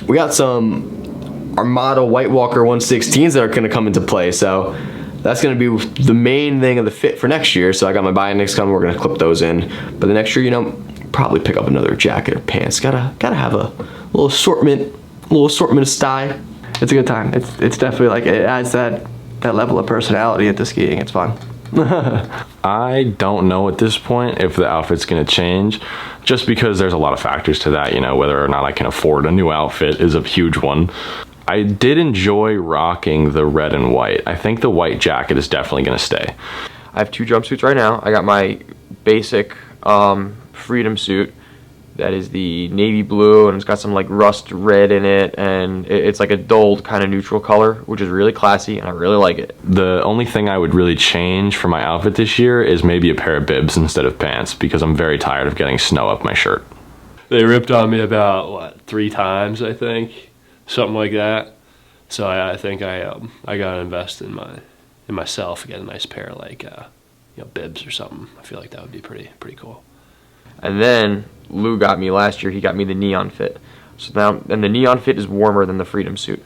Speaker 8: We got some Armada White Walker 116s that are going to come into play. So that's going to be the main thing of the fit for next year. So I got my Bionix coming. We're going to clip those in. But the next year, probably pick up another jacket or pants. Gotta have a little assortment of style.
Speaker 4: it's a good time. It's definitely like it adds that level of personality into skiing. It's fun.
Speaker 3: I don't know at this point if the outfit's going to change, just because there's a lot of factors to that. Whether or not I can afford a new outfit is a huge one. I did enjoy rocking the red and white. I think the white jacket is definitely going to stay.
Speaker 9: I have 2 jumpsuits right now. I got my basic Freedom suit that is the navy blue, and it's got some like rust red in it, and it's like a dulled kind of neutral color, which is really classy, and I really like it.
Speaker 3: The only thing I would really change for my outfit this year is maybe a pair of bibs instead of pants, because I'm very tired of getting snow up my shirt.
Speaker 7: They ripped on me about 3 times, I think, something like that. So I think I gotta invest in myself, get a nice pair of like bibs or something. I feel like that would be pretty cool.
Speaker 9: And then Lou got me last year. He got me the neon fit. So now, and the neon fit is warmer than the Freedom suit.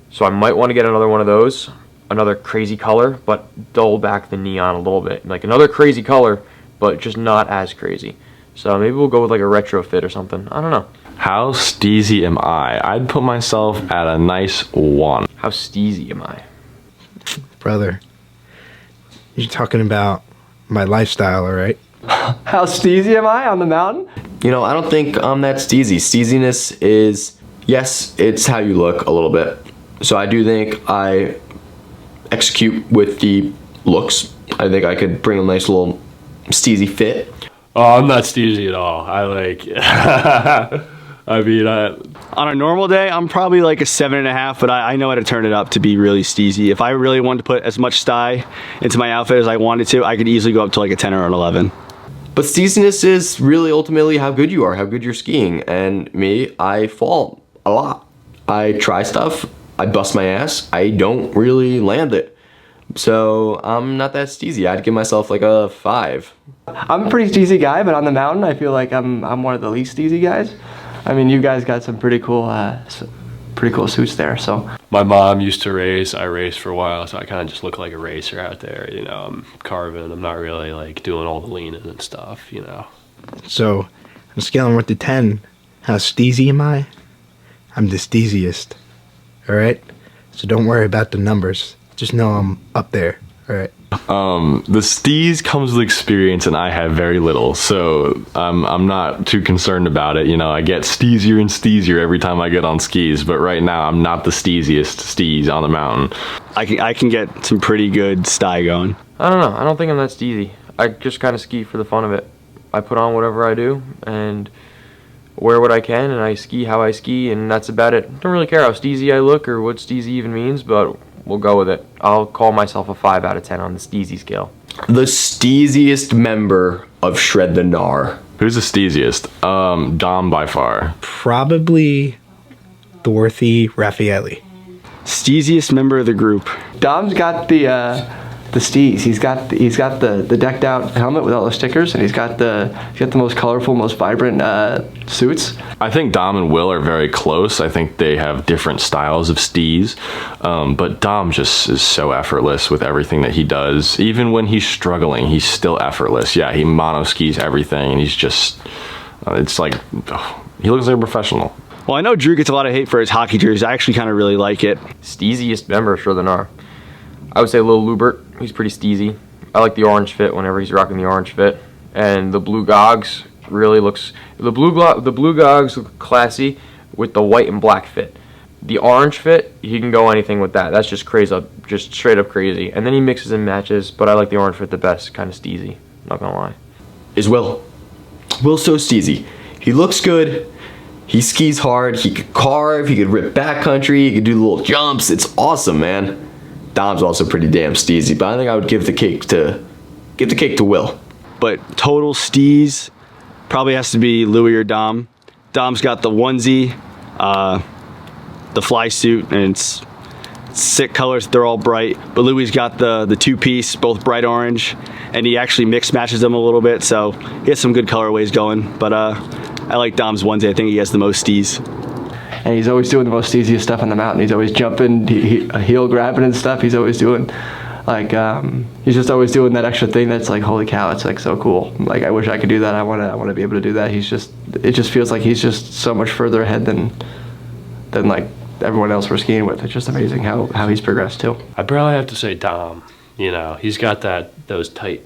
Speaker 9: So I might want to get another one of those, another crazy color, but dull back the neon a little bit. Like another crazy color, but just not as crazy. So maybe we'll go with like a retro fit or something. I don't know.
Speaker 3: How steezy am I? I'd put myself at a nice 1.
Speaker 9: How steezy am I?
Speaker 6: Brother, you're talking about my lifestyle, all right?
Speaker 4: How steezy am I on the mountain?
Speaker 8: I don't think I'm that steezy. Steeziness is, yes, it's how you look a little bit. So I do think I execute with the looks. I think I could bring a nice little steezy fit.
Speaker 7: Oh, I'm not steezy at all. I
Speaker 3: I mean,
Speaker 5: on a normal day, I'm probably like a 7.5, but I know how to turn it up to be really steezy. If I really wanted to put as much sty into my outfit as I wanted to, I could easily go up to like a 10 or an 11.
Speaker 8: But steeziness is really ultimately how good you are, how good you're skiing. And me, I fall a lot. I try stuff, I bust my ass, I don't really land it. So I'm not that steezy. I'd give myself like a 5.
Speaker 4: I'm a pretty steezy guy, but on the mountain, I feel like I'm one of the least steezy guys. I mean, you guys got some pretty cool suits there. So
Speaker 7: My mom used to race. I raced for a while, so I kind of just look like a racer out there. You know, I'm carving. I'm not really like doing all the leaning and stuff. You know.
Speaker 6: So, I'm scaling 1 to 10. How steezy am I? I'm the steeziest. All right. So don't worry about the numbers. Just know I'm up there. All right.
Speaker 3: the steez comes with experience, and I have very little, so I'm not too concerned about it. You know, I get steezier and steezier every time I get on skis, but right now I'm not the steeziest steez on the mountain.
Speaker 5: I can get some pretty good sty going.
Speaker 9: I don't know. I don't think I'm that steezy. I just kind of ski for the fun of it. I put on whatever I do and wear what I can, and I ski how I ski, and that's about it. Don't really care how steezy I look or what steezy even means, but we'll go with it. I'll call myself a 5 out of 10 on the steezy scale.
Speaker 8: The steeziest member of Shred the GNAR.
Speaker 3: Who's the steeziest? Dom by far.
Speaker 6: Probably Dorothy Raffaelli.
Speaker 5: Steeziest member of the group.
Speaker 4: Dom's got the steez. He's got the decked out helmet with all the stickers, and he's got the most colorful, most vibrant suits.
Speaker 3: I think Dom and Will are very close. I think they have different styles of steez, but Dom just is so effortless with everything that he does. Even when he's struggling, he's still effortless. Yeah, he mono skis everything, and he's just, it's like, he looks like a professional.
Speaker 5: Well, I know Drew gets a lot of hate for his hockey jersey. I actually kind of really like it.
Speaker 9: Steeziest member of Shred the GNAR. I would say Lil Lubert. He's pretty steezy. I like the orange fit whenever he's rocking the orange fit. And the blue gogs really looks... The blue gogs look classy with the white and black fit. The orange fit, he can go anything with that. That's just crazy, just straight up crazy. And then he mixes and matches, but I like the orange fit the best. Kind of steezy, not gonna lie.
Speaker 8: Is Will. Will's so steezy. He looks good. He skis hard. He could carve. He could rip backcountry. He could do little jumps. It's awesome, man. Dom's also pretty damn steezy, but I think I would give the cake to Will.
Speaker 5: But total steez probably has to be Louis or Dom. Dom's got the onesie, the fly suit, and it's sick colors. They're all bright. But Louis got the two-piece, both bright orange, and he actually mix matches them a little bit, so he has some good colorways going. But I like Dom's onesie. I think he has the most steez.
Speaker 4: And he's always doing the most steeziest stuff on the mountain. He's always jumping, heel grabbing and stuff. He's always doing, like, he's just always doing that extra thing that's like, holy cow, it's like so cool. Like, I wish I could do that. I wanna be able to do that. It just feels like he's just so much further ahead than like everyone else we're skiing with. It's just amazing how he's progressed too.
Speaker 7: I probably have to say Dom. You know, he's got those tight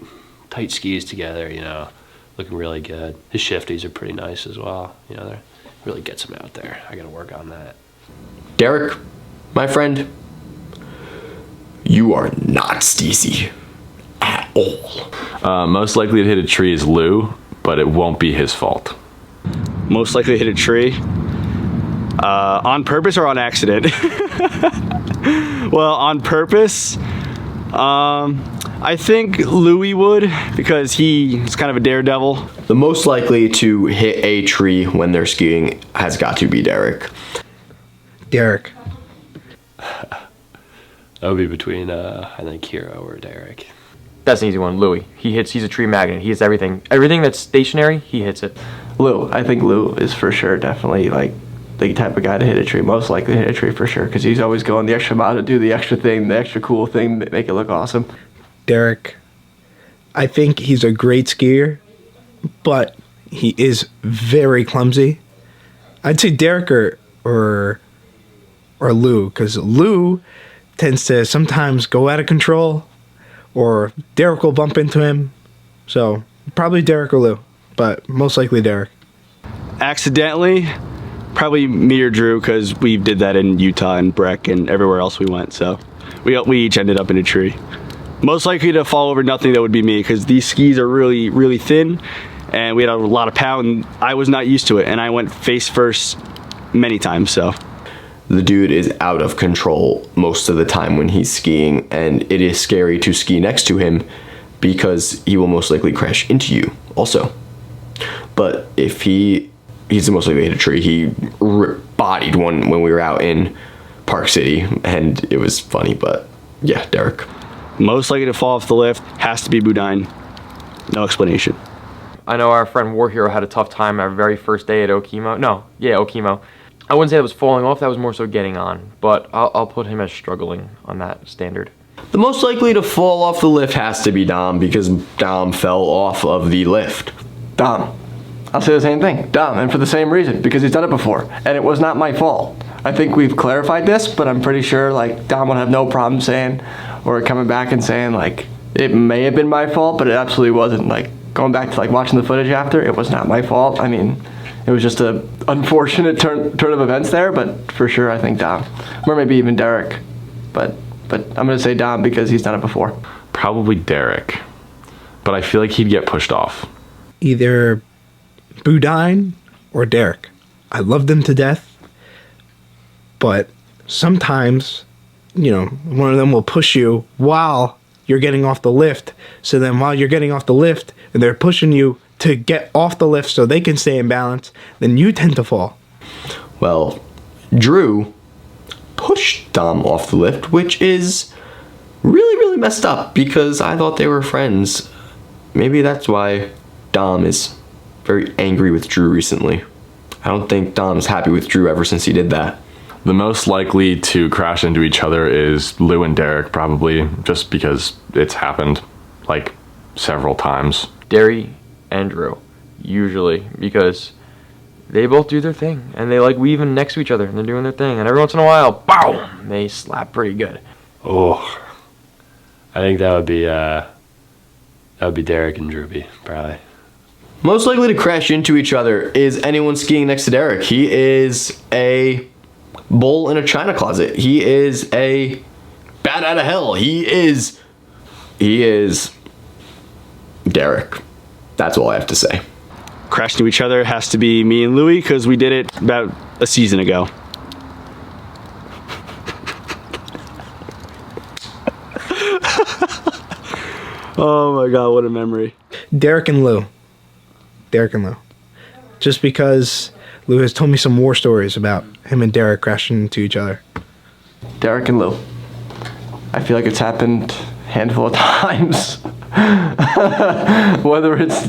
Speaker 7: skis together. You know, looking really good. His shifties are pretty nice as well. You know, really gets him out there. I gotta work on that.
Speaker 8: Derek, my friend, you are not steezy at all.
Speaker 3: Most likely to hit a tree is Lou, but it won't be his fault.
Speaker 5: Most likely to hit a tree. On purpose or on accident? Well, on purpose, I think Louis would, because he's kind of a daredevil.
Speaker 8: The most likely to hit a tree when they're skiing has got to be Derek.
Speaker 6: Derek.
Speaker 7: That would be between, I think, Hero or Derek.
Speaker 9: That's an easy one. Louis. He's a tree magnet. He hits everything. Everything that's stationary, he hits it.
Speaker 4: Lou. I think Lou is for sure definitely like the type of guy to hit a tree, most likely to hit a tree for sure, because he's always going the extra mile to do the extra thing, the extra cool thing, make it look awesome.
Speaker 6: Derek. I think he's a great skier, but he is very clumsy. I'd say Derek or Lou, because Lou tends to sometimes go out of control, or Derek will bump into him. So probably Derek or Lou, but most likely Derek.
Speaker 5: Accidentally, probably me or Drew, because we did that in Utah and Breck and everywhere else we went. So we each ended up in a tree. Most likely to fall over nothing, that would be me, because these skis are really, really thin, and we had a lot of power, and I was not used to it, and I went face first many times. So
Speaker 8: the dude is out of control most of the time when he's skiing, and it is scary to ski next to him because he will most likely crash into you also. But if he's the most likely to hit a tree. He bodied one when we were out in Park City, and it was funny. But yeah, Derek.
Speaker 5: Most likely to fall off the lift has to be Boudin. No explanation.
Speaker 9: I know our friend War Hero had a tough time our very first day at Okemo. Okemo. I wouldn't say it was falling off, that was more so getting on. But I'll put him as struggling on that standard.
Speaker 8: The most likely to fall off the lift has to be Dom, because Dom fell off of the lift.
Speaker 4: Dom. I'll say the same thing. Dom, and for the same reason, because he's done it before. And it was not my fault. I think we've clarified this, but I'm pretty sure like Dom would have no problem saying, or coming back and saying like, it may have been my fault, but it absolutely wasn't. Like, going back to like watching the footage after, it was not my fault. I mean, it was just a unfortunate turn of events there, but for sure I think Dom. Or maybe even Derek. But I'm gonna say Dom because he's done it before.
Speaker 3: Probably Derek, but I feel like he'd get pushed off.
Speaker 6: Either Boudin or Derek. I love them to death, but sometimes, one of them will push you while you're getting off the lift. So then while you're getting off the lift and they're pushing you to get off the lift so they can stay in balance, then you tend to fall.
Speaker 8: Well, Drew pushed Dom off the lift, which is really, really messed up because I thought they were friends. Maybe that's why Dom is very angry with Drew recently. I don't think Dom's happy with Drew ever since he did that.
Speaker 3: The most likely to crash into each other is Lou and Derek, probably, just because it's happened like several times.
Speaker 9: Derry and Drew, usually, because they both do their thing, and they like weaving next to each other, and they're doing their thing, and every once in a while, bow, they slap pretty good.
Speaker 7: Oh, I think that would be Derek and Drewby, probably.
Speaker 8: Most likely to crash into each other is anyone skiing next to Derek. He is a bull in a china closet. He is a bat out of hell. He is Derek. That's all I have to say.
Speaker 5: Crash into each other has to be me and Louie because we did it about a season ago. Oh my God, what a memory.
Speaker 6: Derek and Lou. Just because Lou has told me some war stories about him and Derek crashing into each other.
Speaker 4: Derek and Lou. I feel like it's happened a handful of times. Whether it's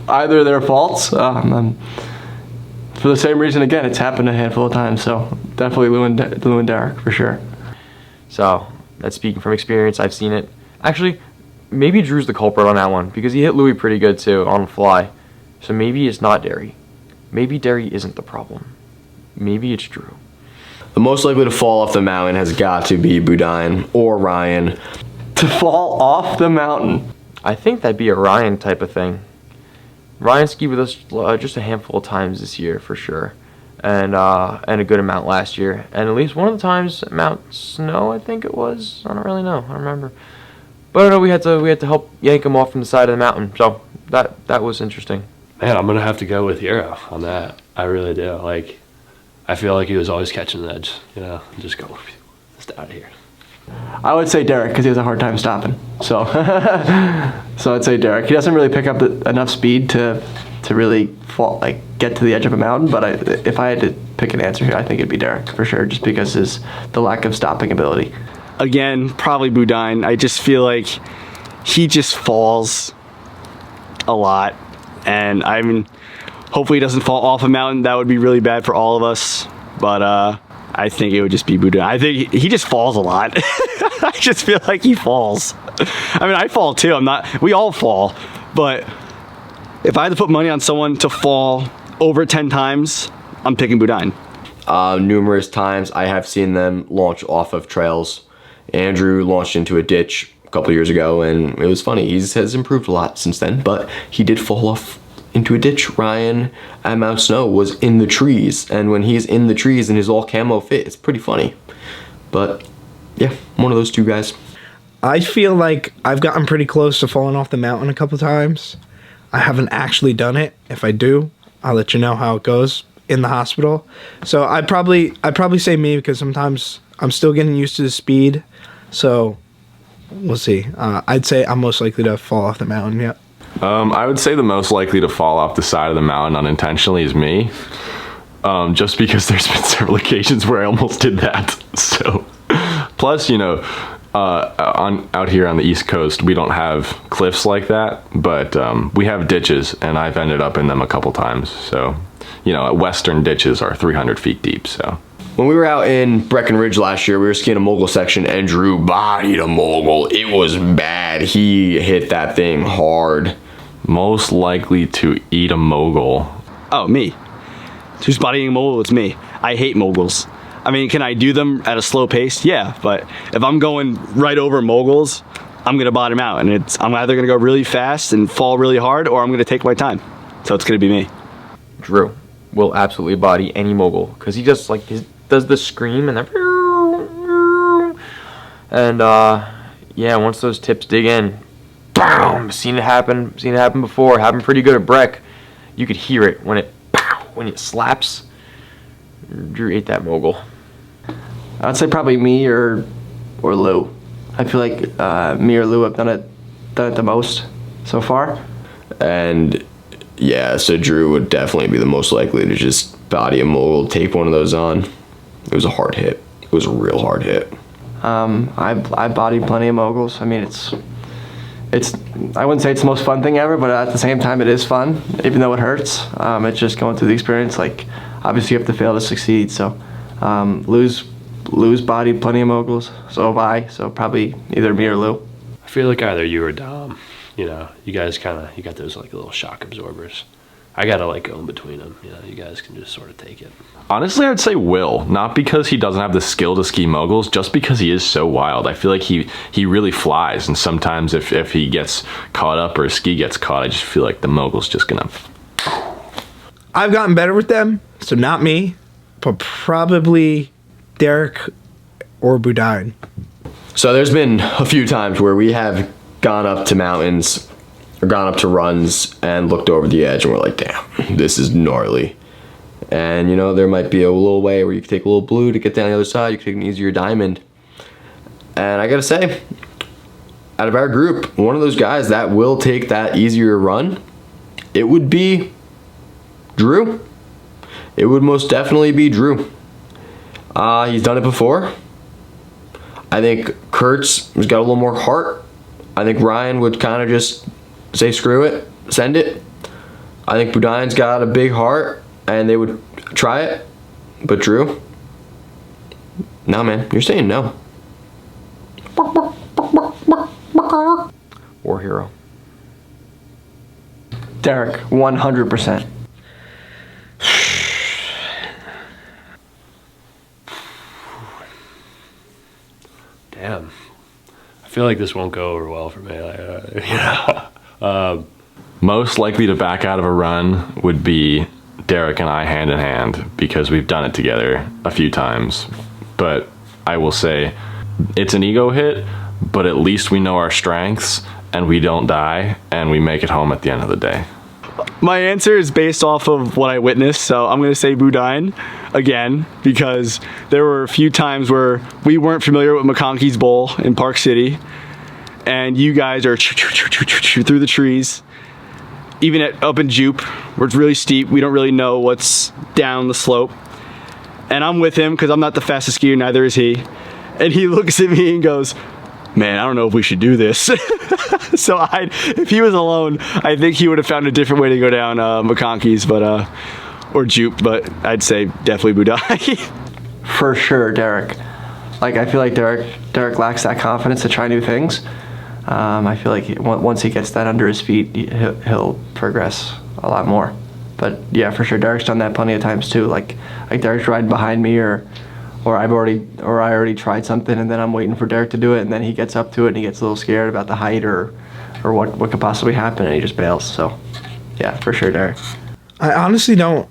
Speaker 4: either their faults, for the same reason, again, it's happened a handful of times. So definitely Lou and Derek for sure.
Speaker 9: So that's speaking from experience. I've seen it. Actually, maybe Drew's the culprit on that one because he hit Louis pretty good too on the fly. So maybe it's not Derry. Maybe Derry isn't the problem. Maybe it's Drew.
Speaker 8: The most likely to fall off the mountain has got to be Boudin or Ryan.
Speaker 4: To fall off the mountain.
Speaker 9: I think that'd be a Ryan type of thing. Ryan skied with us just a handful of times this year for sure, and a good amount last year, and at least one of the times Mount Snow, I think it was. I don't really know. I don't remember. But I know we had to help yank him off from the side of the mountain. So that was interesting.
Speaker 7: Man, I'm gonna have to go with Hero on that. I really do. Like, I feel like he was always catching the edge. Just go, just out of here.
Speaker 4: I would say Derek because he has a hard time stopping. So, so I'd say Derek. He doesn't really pick up enough speed to really fall, get to the edge of a mountain. But if I had to pick an answer here, I think it'd be Derek for sure, just because the lack of stopping ability.
Speaker 5: Again, probably Boudin. I just feel like he just falls a lot. And I mean, hopefully he doesn't fall off a mountain. That would be really bad for all of us. But I think it would just be Boudin. I think he just falls a lot. I just feel like he falls. I mean, I fall too. We all fall. But if I had to put money on someone to fall over 10 times, I'm picking Boudin.
Speaker 8: Numerous times I have seen them launch off of trails. Andrew launched into a ditch a couple years ago, and it was funny. He has improved a lot since then, but he did fall off into a ditch. Ryan at Mount Snow was in the trees, and when he's in the trees in his all camo fit, it's pretty funny. But yeah, one of those two guys.
Speaker 6: I feel like I've gotten pretty close to falling off the mountain a couple times. I haven't actually done it. If I do, I'll let you know how it goes in the hospital. So I'd probably say me, because sometimes I'm still getting used to the speed. So we'll see. I'd say I'm most likely to fall off the mountain. Yeah.
Speaker 3: I would say the most likely to fall off the side of the mountain unintentionally is me. Just because there's been several occasions where I almost did that. So, plus, you know, out here on the East Coast, we don't have cliffs like that, but we have ditches, and I've ended up in them a couple times. So, you know, western ditches are 300 feet deep. So,
Speaker 8: when we were out in Breckenridge last year, we were skiing a mogul section, and Drew bodied a mogul. It was bad. He hit that thing hard.
Speaker 3: Most likely to eat a mogul.
Speaker 5: Oh, me. Who's bodying a mogul? It's me. I hate moguls. I mean, can I do them at a slow pace? Yeah, but if I'm going right over moguls, I'm gonna bottom out, and I'm either gonna go really fast and fall really hard, or I'm gonna take my time. So it's gonna be me.
Speaker 9: Drew will absolutely body any mogul because he just like does the scream and yeah, once those tips dig in, boom! Seen it happen before. Happened pretty good at Breck. You could hear it when it slaps. Drew ate that mogul.
Speaker 4: I'd say probably me or Lou. I feel like me or Lou have done it the most so far.
Speaker 8: And yeah, so Drew would definitely be the most likely to just body a mogul, take one of those on. It was a hard hit. It was a real hard hit.
Speaker 4: I bodied plenty of moguls. I mean, it's I wouldn't say it's the most fun thing ever, but at the same time it is fun, even though it hurts. It's just going through the experience. Like, obviously you have to fail to succeed. So Lou's bodied plenty of moguls, so have I. So probably either me or Lou.
Speaker 7: I feel like either you or Dom. You know, you guys you got those like little shock absorbers. I gotta like go in between them. You know, you guys can just sort of take it.
Speaker 3: Honestly, I would say Will, not because he doesn't have the skill to ski moguls, just because he is so wild. I feel like he really flies, and sometimes if he gets caught up or a ski gets caught, I just feel like the mogul's just gonna...
Speaker 6: I've gotten better with them, so not me, but probably Derek or Boudin.
Speaker 8: So there's been a few times where we have gone up to mountains or gone up to runs and looked over the edge and we're like, damn, this is gnarly. And you know, there might be a little way where you can take a little blue to get down the other side. You can take an easier diamond. And I gotta say, out of our group, one of those guys that will take that easier run, it would be Drew. It would most definitely be Drew. He's done it before. I think Kurt's has got a little more heart. I think Ryan would kind of just say screw it, send it. I think Boudin's got a big heart and they would try it. But Drew, no man, you're saying no.
Speaker 9: War hero.
Speaker 4: Derek, 100%.
Speaker 7: Damn. I feel like this won't go over well for me.
Speaker 3: Most likely to back out of a run would be Derek and I hand in hand, because we've done it together a few times. But I will say it's an ego hit, but at least we know our strengths and we don't die and we make it home at the end of the day.
Speaker 5: My answer is based off of what I witnessed, so I'm going to say Boudin again, because there were a few times where we weren't familiar with McConkey's Bowl in Park City, and you guys are through the trees, even up in Jupe, where it's really steep. We don't really know what's down the slope, and I'm with him because I'm not the fastest skier, neither is he, and he looks at me and goes, man, I don't know if we should do this. So if he was alone, I think he would have found a different way to go down McConkey's, or Jupe, but I'd say definitely Boudin.
Speaker 4: For sure, Derek. Like, I feel like Derek lacks that confidence to try new things. I feel like once he gets that under his feet, he'll progress a lot more. But yeah, for sure, Derek's done that plenty of times too. Like Derek's riding behind me, or I already tried something, and then I'm waiting for Derek to do it, and then he gets up to it and he gets a little scared about the height or what could possibly happen, and he just bails. So yeah, for sure, Derek.
Speaker 6: I honestly don't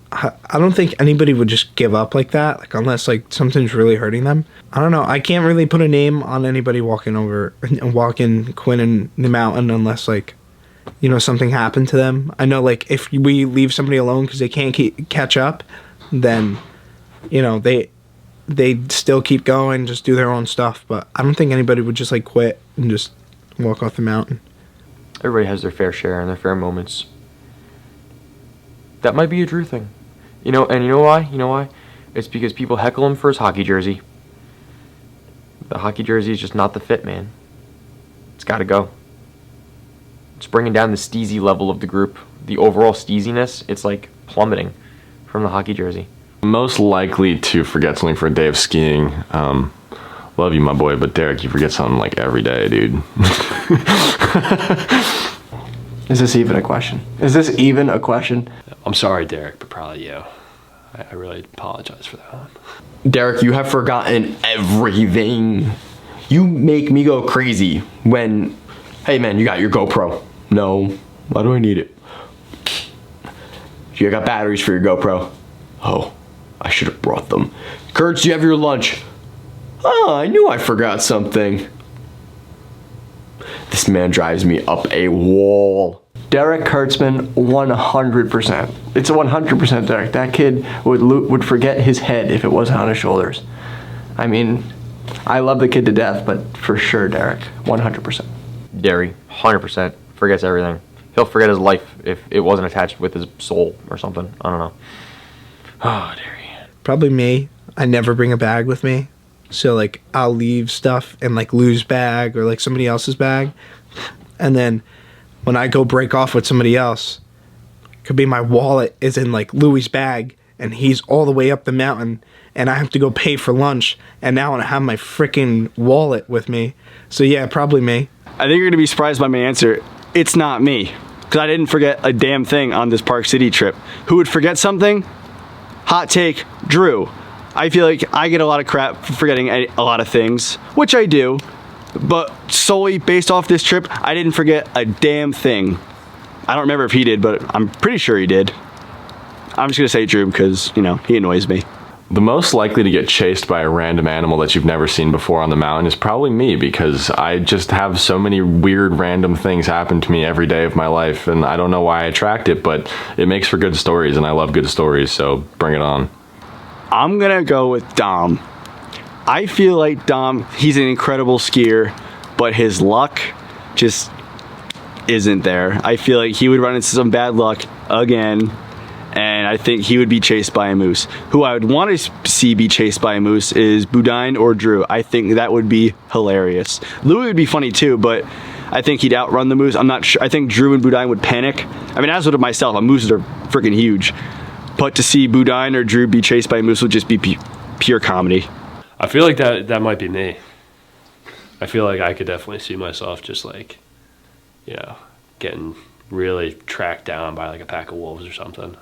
Speaker 6: think anybody would just give up like that, like unless like something's really hurting them. I don't know. I can't really put a name on anybody walking Quinn in the mountain unless like something happened to them. I know, like, if we leave somebody alone because they can't catch up, then, they'd still keep going, just do their own stuff. But I don't think anybody would just, like, quit and just walk off the mountain.
Speaker 9: Everybody has their fair share and their fair moments. That might be a Drew thing. And you know why? It's because people heckle him for his hockey jersey. The hockey jersey is just not the fit, man. It's got to go. It's bringing down the steezy level of the group. The overall steeziness, it's like plummeting from the hockey jersey.
Speaker 3: Most likely to forget something for a day of skiing. Love you, my boy, but Derek, you forget something like every day, dude.
Speaker 4: Is this even a question?
Speaker 7: I'm sorry, Derek, but probably you. I really apologize for that one.
Speaker 8: Derek, you have forgotten everything. You make me go crazy when, hey man, you got your GoPro. No, why do I need it? You got batteries for your GoPro. Oh, I should have brought them. Kurtz, do you have your lunch? Oh, I knew I forgot something. This man drives me up a wall.
Speaker 4: Derek Kurtzman, 100%. It's a 100% Derek. That kid would forget his head if it wasn't on his shoulders. I mean, I love the kid to death, but for sure, Derek, 100%.
Speaker 9: Derry, 100%, forgets everything. He'll forget his life if it wasn't attached with his soul or something. I don't know. Oh, Derry.
Speaker 6: Probably me. I never bring a bag with me. So, like, I'll leave stuff and, like, lose bag or, like, somebody else's bag. And then when I go break off with somebody else, could be my wallet is in, like, Louis' bag, and he's all the way up the mountain, and I have to go pay for lunch, and now I have my freaking wallet with me. So, yeah, probably me.
Speaker 5: I think you're going to be surprised by my answer. It's not me, because I didn't forget a damn thing on this Park City trip. Who would forget something? Hot take, Drew. I feel like I get a lot of crap for forgetting a lot of things, which I do, but solely based off this trip, I didn't forget a damn thing. I don't remember if he did, but I'm pretty sure he did. I'm just gonna say Drew because, he annoys me.
Speaker 3: The most likely to get chased by a random animal that you've never seen before on the mountain is probably me, because I just have so many weird random things happen to me every day of my life, and I don't know why I attract it, but it makes for good stories, and I love good stories, so bring it on.
Speaker 5: I'm gonna go with Dom. I feel like Dom, he's an incredible skier, but his luck just isn't there. I feel like he would run into some bad luck again, and I think he would be chased by a moose. Who I would want to see be chased by a moose is Boudin or Drew. I think that would be hilarious. Louis would be funny too, but I think he'd outrun the moose. I'm not sure. I think Drew and Boudin would panic. I mean, as would myself. Mooses are freaking huge. But to see Boudin or Drew be chased by a moose would just be pure comedy.
Speaker 7: I feel like that might be me. I feel like I could definitely see myself just like, getting really tracked down by like a pack of wolves or something.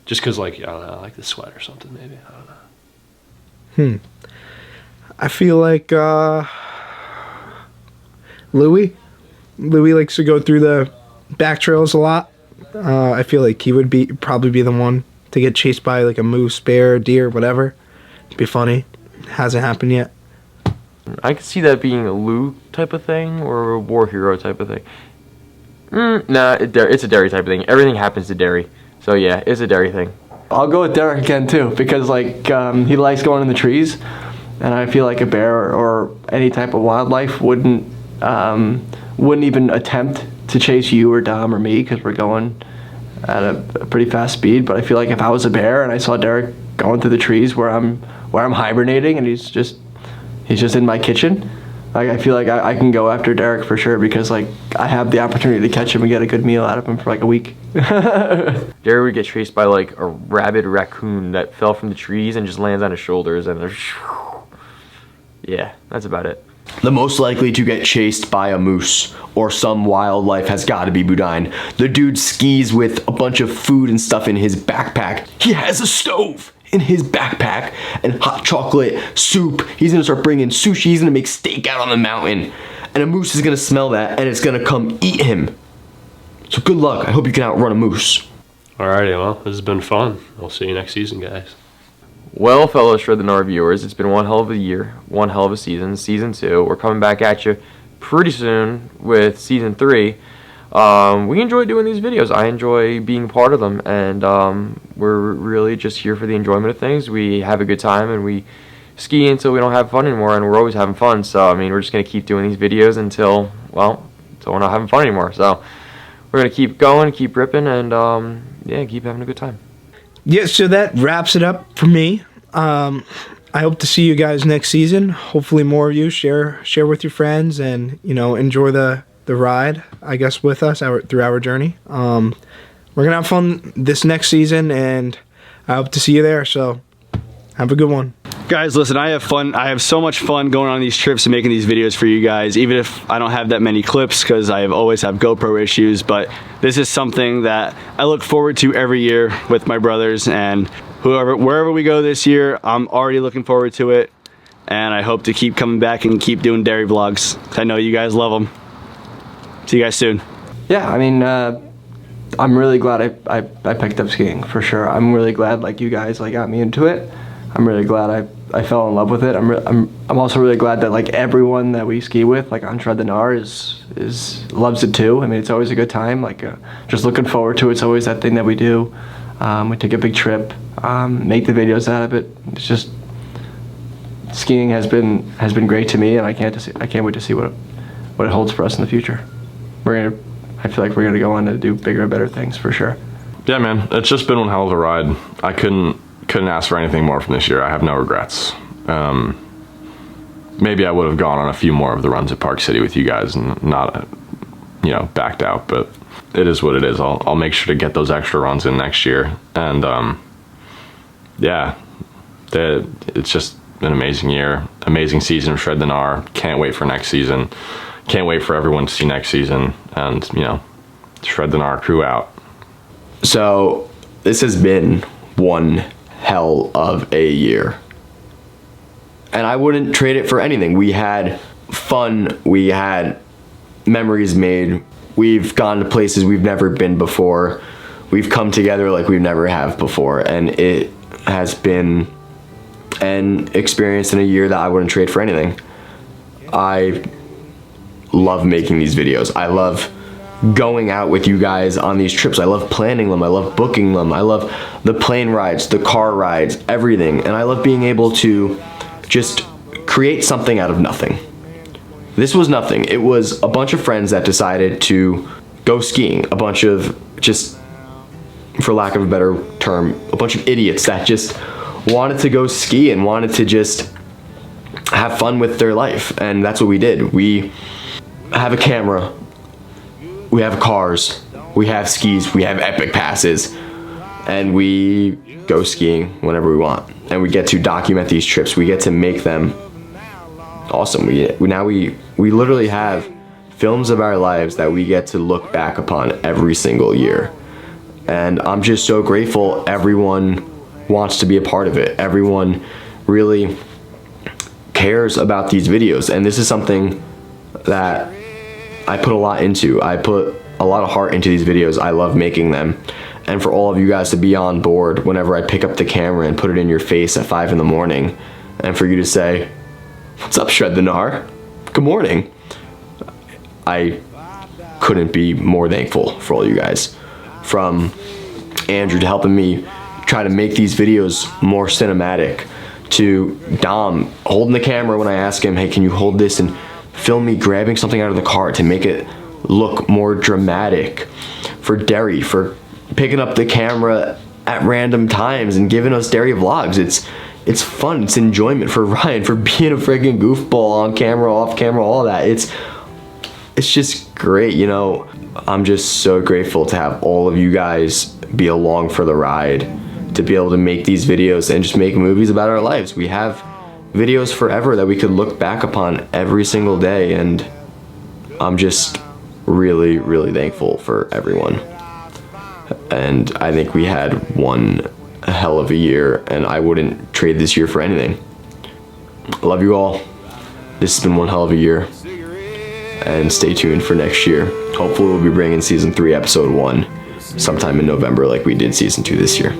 Speaker 7: Just because, like, I don't know, like the sweat or something, maybe. I don't know.
Speaker 6: I feel like Louis likes to go through the back trails a lot. I feel like he would probably be the one to get chased by like a moose, bear, deer, whatever. It'd be funny. Hasn't happened yet.
Speaker 9: I could see that being a Lou type of thing or a war hero type of thing. Nah, it's a Derry type of thing. Everything happens to Derry. So yeah, it's a Derry thing.
Speaker 4: I'll go with Derek again too, because like he likes going in the trees, and I feel like a bear or any type of wildlife wouldn't even attempt to chase you or Dom or me, because we're going at a pretty fast speed. But I feel like if I was a bear and I saw Derek going through the trees where I'm hibernating, and he's just in my kitchen, like I feel like I can go after Derek for sure, because like I have the opportunity to catch him and get a good meal out of him for like a week.
Speaker 9: Derek would get chased by like a rabid raccoon that fell from the trees and just lands on his shoulders, and yeah, that's about it.
Speaker 8: The most likely to get chased by a moose or some wildlife has got to be Boudin. The dude skis with a bunch of food and stuff in his backpack. He has a stove in his backpack and hot chocolate, soup. He's gonna start bringing sushi. He's gonna make steak out on the mountain, and a moose is gonna smell that and it's gonna come eat him. So good luck. I hope you can outrun a moose.
Speaker 7: Alrighty, well, this has been fun. We'll see you next season, guys.
Speaker 9: Well, fellow Shred the Gnar viewers, it's been one hell of a year, one hell of a season, season 2. We're coming back at you pretty soon with season 3. we enjoy doing these videos. I enjoy being part of them, and we're really just here for the enjoyment of things. We have a good time, and we ski until we don't have fun anymore, and we're always having fun. So I mean, we're just gonna keep doing these videos until we're not having fun anymore. So we're gonna keep going, keep ripping, and yeah, keep having a good time.
Speaker 6: Yeah, so that wraps it up for me. I hope to see you guys next season. Hopefully more of you share with your friends and, you know, enjoy the ride, I guess, with us through our journey. We're going to have fun this next season, and I hope to see you there. So have a good one.
Speaker 5: Guys, listen, I have fun. I have so much fun going on these trips and making these videos for you guys, even if I don't have that many clips because I always have GoPro issues. But this is something that I look forward to every year with my brothers, and wherever we go this year, I'm already looking forward to it. And I hope to keep coming back and keep doing dairy vlogs. I know you guys love them. See you guys soon.
Speaker 4: Yeah, I mean, I'm really glad I picked up skiing, for sure. I'm really glad, like, you guys, like, got me into it. I'm really glad I fell in love with it. I'm also really glad that, like, everyone that we ski with, like, on GNAR loves it too. I mean, it's always a good time. Like, just looking forward to it. It's always that thing that we do. We take a big trip, make the videos out of it. It's just, skiing has been great to me, and I can't wait to see what it holds for us in the future. I feel like we're gonna go on to do bigger and better things, for sure.
Speaker 3: Yeah, man, it's just been one hell of a ride. I couldn't ask for anything more from this year. I have no regrets. Maybe I would have gone on a few more of the runs at Park City with you guys and not, you know, backed out, but it is what it is. I'll make sure to get those extra runs in next year. And yeah, it's just an amazing year, amazing season of Shred the GNAR. Can't wait for next season. Can't wait for everyone to see next season, and, you know, Shred the GNAR crew out.
Speaker 8: So this has been one hell of a year, and I wouldn't trade it for anything. We had fun, we had memories made, we've gone to places we've never been before, we've come together like we've never have before, and it has been an experience in a year that I wouldn't trade for anything. I love making these videos. I love going out with you guys on these trips. I love planning them. I love booking them. I love the plane rides, the car rides, everything. And I love being able to just create something out of nothing. This was nothing. It was a bunch of friends that decided to go skiing. A bunch of, just for lack of a better term, a bunch of idiots that just wanted to go ski and wanted to just have fun with their life. And that's what we did. We have a camera, we have cars, we have skis, we have epic passes, and we go skiing whenever we want. And we get to document these trips. We get to make them awesome. We literally have films of our lives that we get to look back upon every single year. And I'm just so grateful everyone wants to be a part of it. Everyone really cares about these videos, and this is something that I put a lot into. I put a lot of heart into these videos. I love making them. And for all of you guys to be on board whenever I pick up the camera and put it in your face at 5 in the morning, and for you to say, "What's up, Shred the GNAR? Good morning." I couldn't be more thankful for all you guys. From Andrew to helping me try to make these videos more cinematic, to Dom holding the camera when I ask him, "Hey, can you hold this and film me grabbing something out of the car to make it look more dramatic," for Derry for picking up the camera at random times and giving us Derry vlogs. It's fun, it's enjoyment, for Ryan for being a freaking goofball on camera, off camera, all that. It's just great, you know. I'm just so grateful to have all of you guys be along for the ride, to be able to make these videos and just make movies about our lives. We have videos forever that we could look back upon every single day, and I'm just really, really thankful for everyone. And I think we had one hell of a year, and I wouldn't trade this year for anything. I love you all. This has been one hell of a year, and stay tuned for next year. Hopefully we'll be bringing season 3 episode 1 sometime in November like we did season 2 this year.